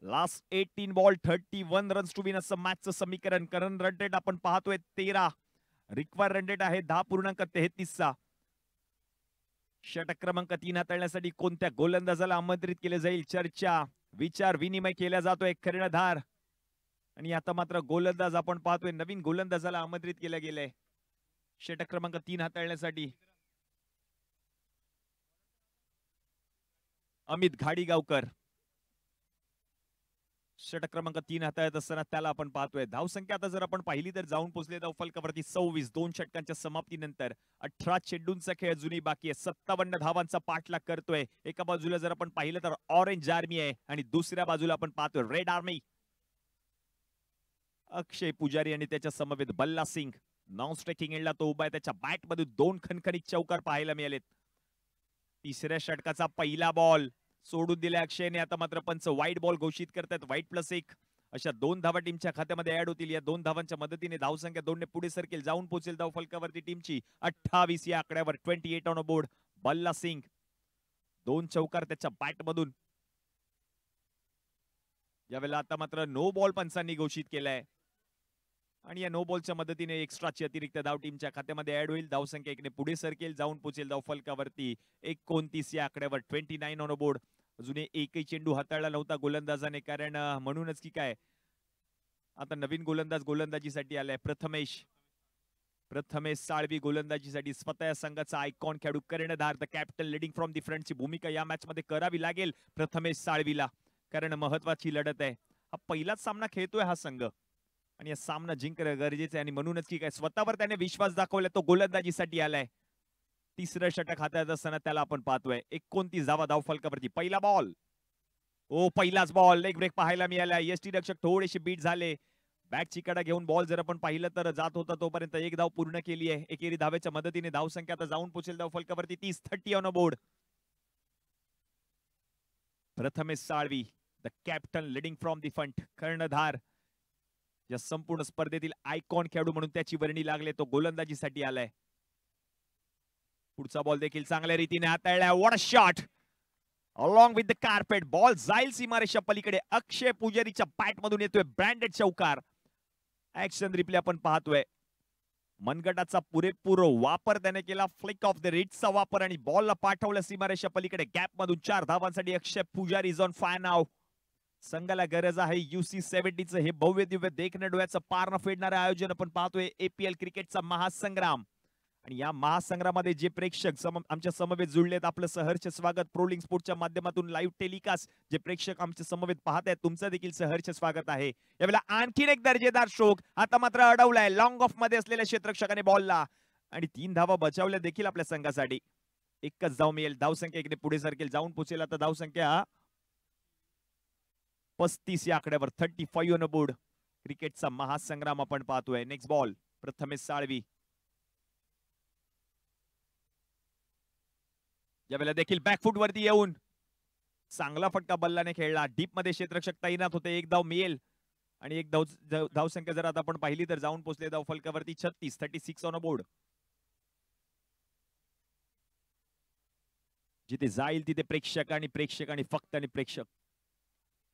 Last 18 ball 31 runs to win असं मॅचचं समीकरण. करंट रन रेट आपण पाहतोय 13. रिक्वायर रन रेट आहे 10.33 चा. षटक क्रमांक 3 हाताळण्यासाठी कोणत्या गोलंदाजाला आमंत्रित केले जाईल चर्चा विचार विनिमय केला जातोय. कर्णधार आणि आता मात्र गोलंदाज आपण पाहतोय नवीन गोलंदाजाला आमंत्रित केलं गेलंय षटक क्रमांक 3 हाताळण्यासाठी. अमित घाडीगावकर षटक क्रमांक 3 हाताळत असताना त्याला आपण पाहतोय. धावसंख्या आता जर आपण पाहिली तर जाऊन पोहोचले धावफलकावरती 26. 2 षटकांच्या समाप्तीनंतर 18 चेंडूंचा खेळ अजूनही बाकी आहे. 57 धावांचा पाठलाग करतोय. एका बाजूला जर आपण पाहिलं तर ऑरेंज आर्मी आहे आणि दुसऱ्या बाजूला आपण पाहतोय रेड आर्मी. अक्षय पुजारी आणि त्याच्या समवेत बल्ला सिंग. नॉन स्ट्रायकिंग एंडला तो उभा आहे. त्याच्या बॅट मध्ये 2 खणखणीत चौकार पाहायला मिळालेत. तिसऱ्या षटकाचा पहिला बॉल सोडून दिल्या अक्षयने. आता मात्र पंच व्हाईट बॉल घोषित करतात. व्हाईट +1 अशा 2 धावा टीमच्या खात्यामध्ये ऍड होतील. या 2 धावांच्या मदतीने धावसंख्या 2 ने पुढे सरकेल. जाऊन पोहोचेल धावफलकावरती टीमची 28 या आकड्यावर. 28 ऑन बोर्ड. बल्ला सिंग 2 चौकार त्याच्या बॅट मधून. यावेळेला आता मात्र नो बॉल पंचांनी घोषित केलाय आणि या नो बॉलच्या मदतीने एक्स्ट्राची अतिरिक्त धाव टीमच्या खात्यामध्ये ऍड होईल. धावसंख्या 1 ने पुढे सरकेल. जाऊन पोहोचेल धावफलकावरती 29 या आकड्यावर. 29 ऑन बोर्ड. अजून एकही चेंडू हाताळला नव्हता गोलंदाजाने, कारण म्हणूनच की काय आता नवीन गोलंदाज गोलंदाजीसाठी आलाय. प्रथमेश साळवी गोलंदाजीसाठी. स्वतः संघाचा आयकॉन खेळाडू कर्णधार the captain leading from the फ्रंटची भूमिका या मॅच मध्ये करावी लागेल प्रथमेश साळवीला, कारण महत्वाची लढत आहे. हा पहिलाच सामना खेळतोय हा संघ आणि या सामना जिंकणं गरजेचं आहे आणि म्हणूनच की काय स्वतःवर त्याने विश्वास दाखवला. तो गोलंदाजीसाठी आलाय. तिसरं षटक हातात असताना त्याला आपण पाहतोय. 29 धावा धावफलकावरती. पहिला बॉल. पहिलाच बॉल. लेग ब्रेक पाहायला मिळाला. यष्टी रक्षक थोडेसे बीट झाले. बॅटची कडा घेऊन बॉल जर आपण पाहिलं तर जात होता तोपर्यंत 1 धाव पूर्ण केली आहे. एकेरी धावेच्या मदतीने धावसंख्या आता जाऊन पोहोचेल धावफलकावरती 30 on board. Prathamesh Salvi the captain leading from the front. कर्णधार या संपूर्ण स्पर्धेतील आयकॉन खेळाडू म्हणून त्याची वर्णी लागले. तो गोलंदाजीसाठी आलाय. पुढचा बॉल देखील चांगल्या रीतीने हाताळलाय. What a shot along with the carpet. Ball जाईल सीमारेषा पलीकडे. अक्षय पुजारीच्या बॅट मधून येतोय ब्रँडेड चौकार. ऍक्शन रिप्ले आपण पाहतोय. मनगटाचा पुरेपूर वापर त्याने केला. फ्लिक ऑफ द रिटचा वापर आणि बॉलला पाठवलं सीमारेषा पलीकडे. गॅप मधून 4 धावांसाठी अक्षय पुजारी इज ऑन फायर नाव. संघाला गरज आहे UC70चं हे भव्य दिव्य देखणं डोळ्याचं पार न फेडणारं आयोजन आपण पाहतोय. APL क्रिकेटचा महासंग्राम आणि या महासंग्रामामध्ये जे प्रेक्षक आमच्या समवेत जुळलेत, आपलं सहर्ष स्वागत. प्रोलिंग स्पोर्टच्या माध्यमातून लाईव्ह टेलिकास्ट जे प्रेक्षक आमच्या समवेत पाहत आहेत, तुमचं देखील सहर्ष स्वागत आहे. यावेळेला आणखीन एक दर्जेदार स्ट्रोक आता मात्र अडवलाय लॉंग ऑफ मध्ये असलेल्या क्षेत्ररक्षकाने बॉलला, आणि 3 धावा बचावल्या देखील आपल्या संघासाठी. एकच धाव मिळेल. धावसंख्या इकडे पुढे सरकेल, जाऊन पोचेल आता धावसंख्या 35 या आकड्यावर. 35 ऑन बोर्ड. क्रिकेटचा महासंग्राम आपण पाहतोय. Next ball Prathamesh Salvi. यावेळेला देखील बॅकफुट वरती येऊन चांगला फटका बल्लाने खेळला. डीप मध्ये क्षेत्ररक्षक तैनात होते. एक धाव मिळेल आणि एक धावसंख्या जर आता आपण पाहिली तर जाऊन पोहोचले धाव फलकावरती 36 ऑन बोर्ड. जिथे जाईल तिथे प्रेक्षक आणि प्रेक्षक आणि फक्त आणि प्रेक्षक.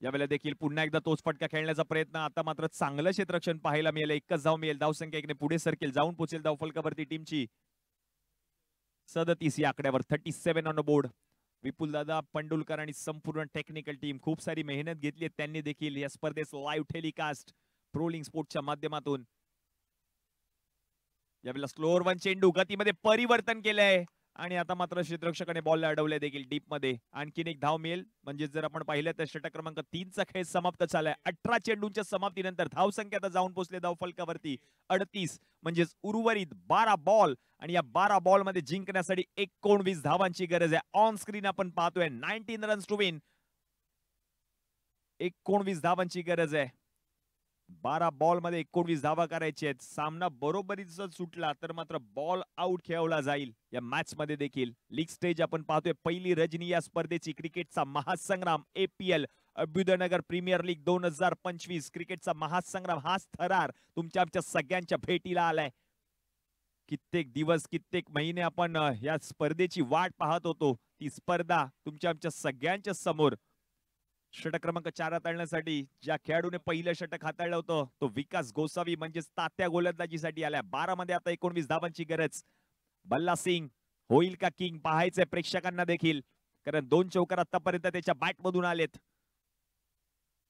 यावेळेला देखील पुन्हा एकदा तोच फटका खेळण्याचा प्रयत्न. आता मात्र चांगलं क्षेत्ररक्षण पाहायला मिळेल. एकच धाव मिळेल. धावसंख्या इकडे पुढे सरकेल, जाऊन पोहोचेल धाव फलकावरती टीमची 37 या आकड्यावर. 37 ऑन बोर्ड. विपुल दादा पंडुलकर आणि संपूर्ण टेक्निकल टीम खूप सारी मेहनत घेतली त्यांनी देखील या स्पर्धेचं लाईव्ह टेलिकास्ट प्रोलिंग स्पोर्टच्या माध्यमातून. यावेळेला स्लोअर वन चेंडू गतीमध्ये परिवर्तन केलंय आणि आता मात्र क्षेत्ररक्षकाने बॉलला अडवले देखील डीप मध्ये. आणखीन एक धाव मिळेल म्हणजे जर आपण पाहिलं तर षटक क्रमांक 3 चा खेळ समाप्त झालाय. 18 चेंडूंच्या समाप्तीनंतर धावसंख्या आता जाऊन पोहोचले धाव फलकावरती 38. म्हणजेच उर्वरित 12 बॉल आणि या 12 बॉल मध्ये जिंकण्यासाठी 19 धावांची गरज आहे. ऑन स्क्रीन आपण पाहतोय 19 रन्स टू विन. 19 धावांची गरज आहे. 12 बॉल मध्ये 19 धावा करायची आहेत. सामना बरोबरीचा सुटला तर मात्र बॉल आउट खेळवला जाईल. या मॅच मध्ये देखील लीग स्टेज आपण पाहतोय. पहिली रजनी या स्पर्धेची. क्रिकेटचा महासंग्राम APL अभ्युदयनगर प्रीमियर लीग 2025. क्रिकेटचा महासंग्राम हाच थरार तुमच्या आमच्या सगळ्यांच्या भेटीला आलाय. कित्येक दिवस कित्येक महिने आपण या स्पर्धेची वाट पाहत होतो. ती स्पर्धा तुमच्या आमच्या सगळ्यांच्या समोर. षटक क्रमांक 4 हाताळण्यासाठी ज्या खेळाडूने पहिलं षटक हाताळलं होतं तो विकास गोसावी म्हणजेच तात्या गोलंदाजीसाठी आलाय. 12 मध्ये आता 19 धावांची गरज. बल्ला सिंग होईल का किंग पाहायचंय प्रेक्षकांना देखील, कारण 2 चौकार आतापर्यंत त्याच्या बॅट मधून आलेत.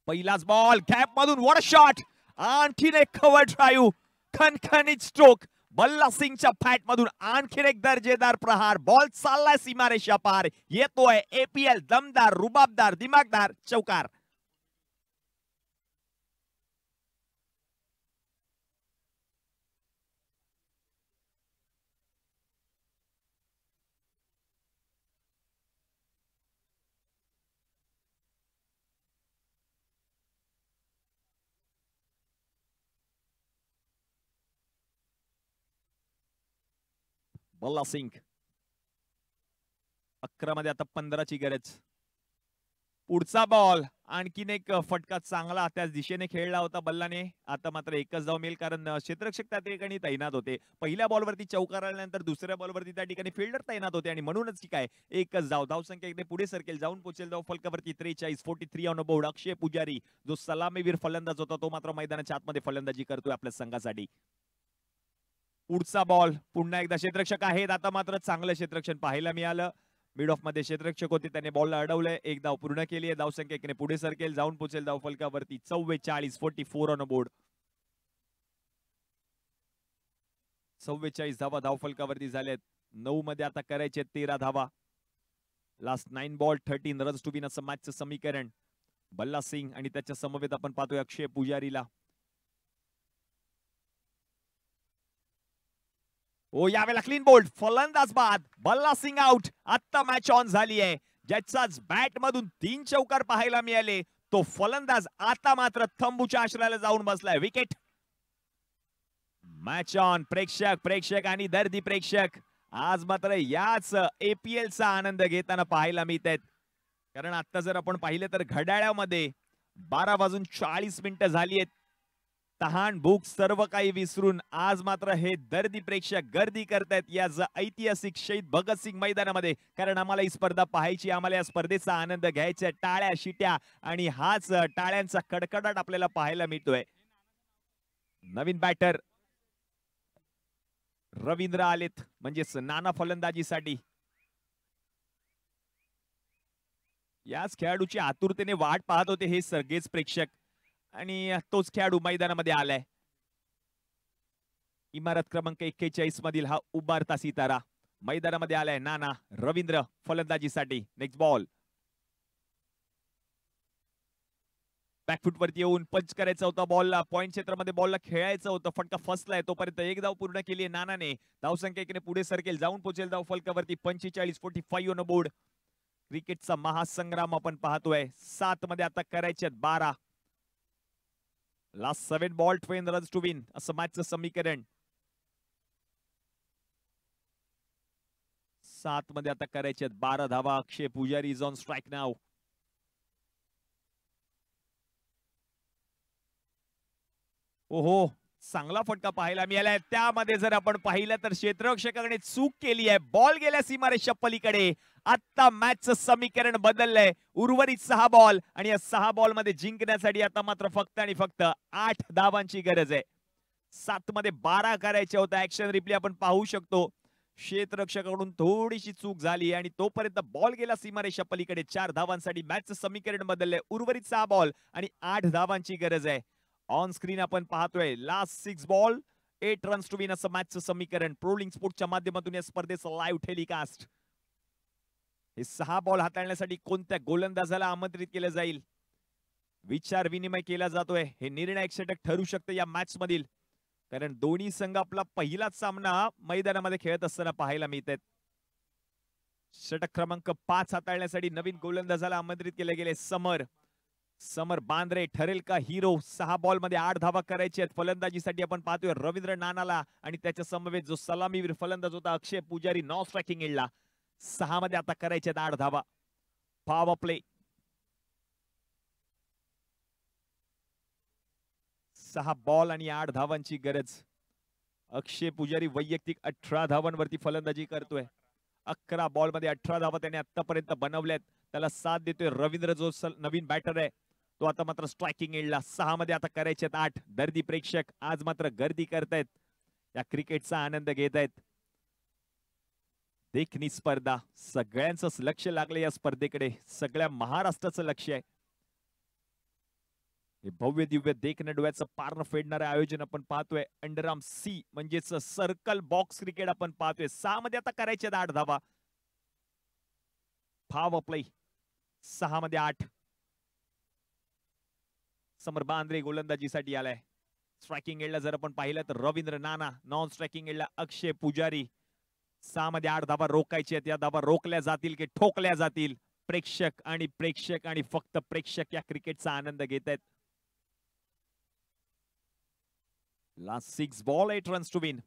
पहिलाच बॉल गॅप मधून वर शॉट. आणखीन एक कव्हर ड्राईव्ह. खणखणीत स्ट्रोक. बल्ला सिंगच्या फॅट मधून आणखीन एक दर्जेदार प्रहार. बॉल चाललाय सीमारेषा पार. येतोय APL दमदार रुबाबदार दिमागदार चौकार. बल्ला सिंग 11 मध्ये आता 15ची गरज. पुढचा बॉल आणखीन एक फटका चांगला त्याच दिशेने खेळला होता बल्लाने. आता मात्र एकच धाव मिळेल कारण क्षेत्ररक्षक त्या ठिकाणी तैनात होते. पहिल्या बॉलवरती चौकार आल्यानंतर दुसऱ्या बॉलवरती त्या ठिकाणी फिल्डर तैनात होते आणि म्हणूनच की काय एकच धाव. धावसंख्या इकडे पुढे सरकेल, जाऊन पोहोचेल धाव फलकावरती 43. 43 ऑन बोर्ड. अक्षय पुजारी जो सलामीवीर फलंदाज होता तो मात्र मैदानाच्या आतमध्ये फलंदाजी करतोय आपल्या संघासाठी. पुढचा बॉल पुन्हा एकदा क्षेत्ररक्षक आहेत. आता मात्र चांगलं क्षेत्ररक्षण पाहायला मिळालं. मिड ऑफ मध्ये क्षेत्ररक्षक होते त्याने बॉलला अडवलंय. एक धाव पूर्ण केली आहे. धावसंख्या इकडे पुढे सरकेल, जाऊन पोहोचेल धाव फलकावरती 44. 44 ऑन बोर्ड. 44 धावा धाव फलकावरती झाल्यात. 9 मध्ये आता करायचे 13 धावा. Last 9 ball 13 runs to win असं मॅचचं समीकरण. बल्ला सिंग आणि त्याच्या समवेत आपण पाहतोय अक्षय पुजारीला. ओ यावेळेला क्लीन बोल्ड. फलंदाज बाद. बल्ला सिंग आउट. आता मॅच ऑन झाली आहे. ज्याचाच बॅट मधून 3 चौकार पाहायला मिळाले तो फलंदाज आता मात्र तंबूच्या आश्रयाला जाऊन बसलाय. विकेट. Match on. प्रेक्षक आणि दर्दी प्रेक्षक आज मात्र याच APL चा आनंद घेताना पाहायला मिळत आहेत. कारण आता जर आपण पाहिलं तर घड्याळामध्ये 12:40 झाली आहेत. तहान भूक सर्व काही विसरून आज मात्र हे दर्दी प्रेक्षक गर्दी करतायत या ऐतिहासिक शहीद भगतसिंग मैदानामध्ये. कारण आम्हाला ही स्पर्धा पाहायची, आम्हाला या स्पर्धेचा आनंद घ्यायचा. टाळ्या शिट्या आणि हाच टाळ्यांचा कडकडाट आपल्याला पाहायला मिळतोय. नवीन बॅटर रवींद्र आलेत म्हणजेच नाना फलंदाजीसाठी. याच खेळाडूची आतुरतेने वाट पाहत होते हे सगळेच प्रेक्षक आणि तोच खेळाडू मैदानामध्ये आलाय. इमारत क्रमांक 41 मधील हा उभारता सितारा मैदानामध्ये आलाय नाना रवींद्र फलंदाजीसाठी. नेक्स्ट बॉल बॅकफुट वरती येऊन पंच करायचा होता बॉलला, पॉइंट क्षेत्रामध्ये बॉलला खेळायचं होतं, फटका फसलाय. तोपर्यंत एक धाव पूर्ण केली नानाने. धावसंख्या एकीने पुढे सरकेल, जाऊन पोहोचेल धाव फलकावरती 45 ऑन बोर्ड. क्रिकेटचा महासंग्राम आपण पाहतोय. 7 मध्ये आता करायचे 12. Last 7 ball 12 runs to win असं मॅचचं समीकरण. 7 मध्ये आता करायचे 12 धावा. अक्षय पुजारी इज ऑन स्ट्राईक नाव. ओहो, चांगला फटका पाहायला मिळालाय. त्यामध्ये जर आपण पाहिलं तर क्षेत्ररक्षकाने चूक केली आहे. बॉल गेल्या सीमारेषा पलीकडे. आता मॅचचं समीकरण बदललंय. उर्वरित 6 बॉल आणि या 6 बॉल मध्ये जिंकण्यासाठी आता मात्र फक्त आणि फक्त 8 धावांची गरज आहे. 7 मध्ये 12 करायच्या होत्या. ऍक्शन रिप्ले आपण पाहू शकतो. क्षेत्ररक्षकाकडून थोडीशी चूक झाली आणि तोपर्यंत बॉल गेला सीमारेषा पलीकडे. 4 धावांसाठी मॅचचं समीकरण बदललंय. उर्वरित 6 बॉल आणि 8 धावांची गरज आहे. ऑन स्क्रीन आपण पाहतोय last 6 ball 8 runs to win असं मॅचचं समीकरण. प्रोलिंग स्पोर्टच्या माध्यमातून या स्पर्धेचं लाईव्ह टेलिकास्ट. हे 6 बॉल हाताळण्यासाठी कोणत्या गोलंदाजाला आमंत्रित केलं जाईल, विचार विनिमय केला जातोय. हे निर्णायक षटक ठरू शकतं या मॅच मधील, कारण दोन्ही संघ आपला पहिलाच सामना मैदानामध्ये खेळत असताना पाहायला मिळतात. षटक क्रमांक 5 हाताळण्यासाठी नवीन गोलंदाजाला आमंत्रित केले गेले समर बांद्रे ठरेल का हिरो. 6 बॉल मध्ये 8 धावा करायचे आहेत. फलंदाजीसाठी आपण पाहतोय रवींद्र नानाला आणि त्याच्या समवेत जो सलामीवीर फलंदाज होता अक्षय पुजारी नॉन स्ट्रायकिंग एंडला. 6 मध्ये आता करायचे 8 धावा. Power play. 6 बॉल आणि 8 धावांची गरज. अक्षय पुजारी वैयक्तिक 18 धावांवरती फलंदाजी करतोय. 11 बॉल मध्ये 18 धावा त्याने आतापर्यंत बनवल्यात. त्याला साथ देतोय रवींद्र जो नवीन बॅटर आहे तो आता मात्र स्ट्रायकिंग एंडला. 6 मध्ये आता करायचे 8. दर्दी प्रेक्षक आज मात्र गर्दी करतायत, या क्रिकेटचा आनंद घेत आहेत. देखणी स्पर्धा, सगळ्यांचंच लक्ष लागलं या स्पर्धेकडे. सगळ्या महाराष्ट्राचं लक्ष आहे. हे भव्य दिव्य देखणं डोळ्याचं पारणं फेडणारं आयोजन आपण पाहतोय. अंडरआर्म सी म्हणजेच सर्कल बॉक्स क्रिकेट आपण पाहतोय. 6 मध्ये आता करायचे 8 धावा. Power play. 6 मध्ये 8. समर बांद्रे गोलंदाजीसाठी आलाय. स्ट्रायकिंग एंडला जर आपण पाहिलं तर रवींद्र नाना, नॉन स्ट्रायकिंग एंडला अक्षय पुजारी. 6 मध्ये 8 धावा रोखायच्या आहेत. या धावा रोखल्या जातील की ठोकल्या जातील. प्रेक्षक आणि फक्त प्रेक्षक या क्रिकेटचा आनंद घेत आहेत. Last 6 ball 8 runs to win.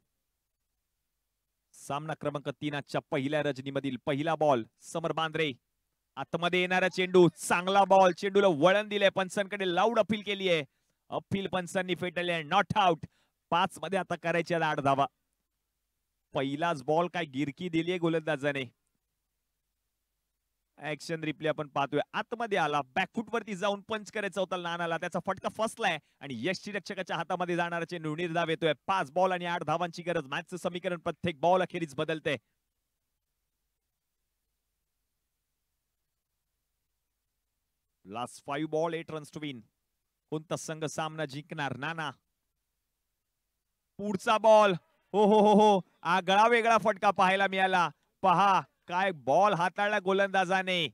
सामना क्रमांक 3 आजच्या पहिल्या रजनीमधील पहिला बॉल. समर बांद्रे आतमध्ये येणारा चेंडू, चांगला बॉल. चेंडूला वळण दिले, पंचांकडे लाऊड अपील केली आहे. अपील पंचांनी फेटाळले. Not out. 5 मध्ये आता करायचे 8 धावा. पहिलाच बॉल काय गिरकी दिलीये गोलंदाजाने. ऍक्शन रिप्ले आपण पाहतोय. आतमध्ये आला, बॅकफुट वरती जाऊन पंच करायचा होता नानाला. त्याचा फटका फसलाय आणि यष्टीरक्षकाच्या हातामध्ये जाणारा चेंडू निर्धाव येतोय. 5 बॉल आणि 8 धावांची गरज. मॅचचं समीकरण प्रत्येक बॉल अखेरीच बदलते. Last 5 ball 8 runs to win. कोणता संघ सामना जिंकणार? नाना. पुढचा बॉल. हो, आगळा वेगळा फटका पाहायला मिळाला. पहा काय बॉल हाताळला गोलंदाजाने.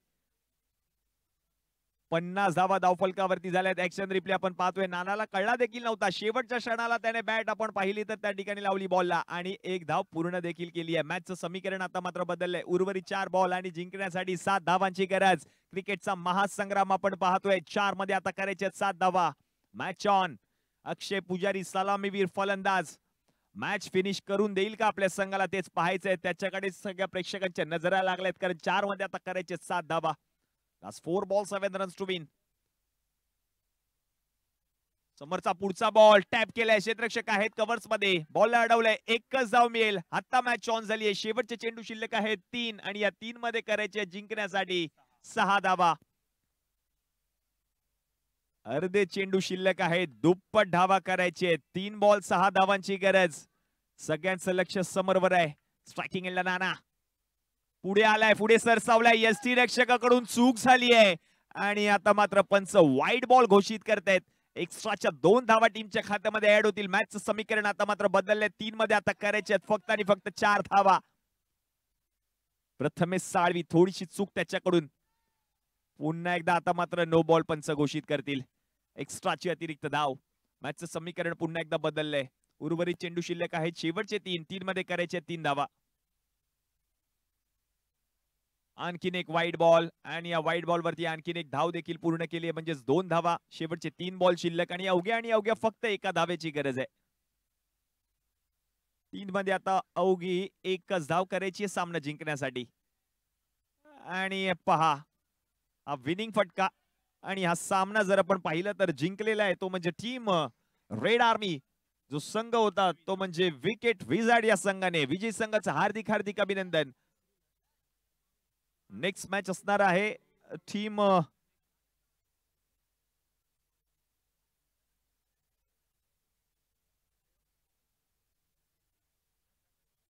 50 धावा धावफलकावरती झाल्यात. ऍक्शन रिप्ले आपण पाहतोय. नानाला कळला देखील नव्हता. शेवटच्या क्षणाला त्याने बॅट आपण पाहिली तर त्या ठिकाणी लावली बॉलला आणि 1 धाव पूर्ण देखील केली आहे. मॅचचं समीकरण आता मात्र बदललंय. उर्वरित 4 बॉल आणि जिंकण्यासाठी 7 धावांची गरज. क्रिकेटचा महासंग्राम आपण पाहतोय. 4 मध्ये आता करायचे 7 धावा. Match on. अक्षय पुजारी सलामीवीर फलंदाज मॅच फिनिश करून देईल का आपल्या संघाला, तेच पाहायचंय. त्याच्याकडे सगळ्या प्रेक्षकांच्या नजरा लागल्यात, कारण 4 मध्ये आता करायचे 7 धावा. Last 4 ball 7 runs to win. समोरचा पुढचा बॉल टॅप केलाय. क्षेत्ररक्षक आहेत कव्हर्स मध्ये. बॉलला अडवलंय. 1च धाव मिळेल. आता मॅच ऑन झाली आहे. शेवटचे चेंडू शिल्लक आहेत 3 आणि या 3 मध्ये करायचे जिंकण्यासाठी 6 धावा. अर्धे चेंडू शिल्लक आहेत. दुप्पट धावा करायचे. 3 बॉल 6 धावांची गरज. सगळ्यांचं लक्ष समोरवर आहे. स्ट्रायकिंग एंडला नाना पुढे आलाय, पुढे सरसावलाय. यष्टीरक्षकाकडून चूक झाली आहे आणि आता मात्र पंच वाईड बॉल घोषित करतायत. एक्स्ट्राच्या 2 धावा टीमच्या खात्यामध्ये ऍड होतील. मॅचचं समीकरण आता मात्र बदललंय. 3 मध्ये आता करायचे आहेत फक्त आणि फक्त 4 धावा. प्रथमेश साळवी, थोडीशी चूक त्याच्याकडून. पुन्हा एकदा आता मात्र नो बॉल पंच घोषित करतील. एक्स्ट्राची अतिरिक्त धाव. मॅचचं समीकरण पुन्हा एकदा बदललंय. उर्वरित चेंडू शिल्लक आहेत शेवटचे 3 मध्ये करायचे 3 धावा. आणखीन एक वाईट बॉल आणि या वाईट बॉल वरती आणखीन एक धाव देखील पूर्ण केली आहे. म्हणजेच 2 धावा. शेवटचे 3 बॉल शिल्लक आणि अवघ्या फक्त एका धावेची गरज आहे. 3 मध्ये आता अवघी एकच धाव करायची आहे सामना जिंकण्यासाठी. आणि पहा हा विनिंग फटका. आणि हा सामना जर आपण पाहिलं तर जिंकलेला आहे तो म्हणजे टीम रेड आर्मी. जो संघ होता तो म्हणजे विकेट विझार्ड या संघाने. विजयी संघाचं हार्दिक हार्दिक अभिनंदन. नेक्स्ट मॅच असणार आहे टीम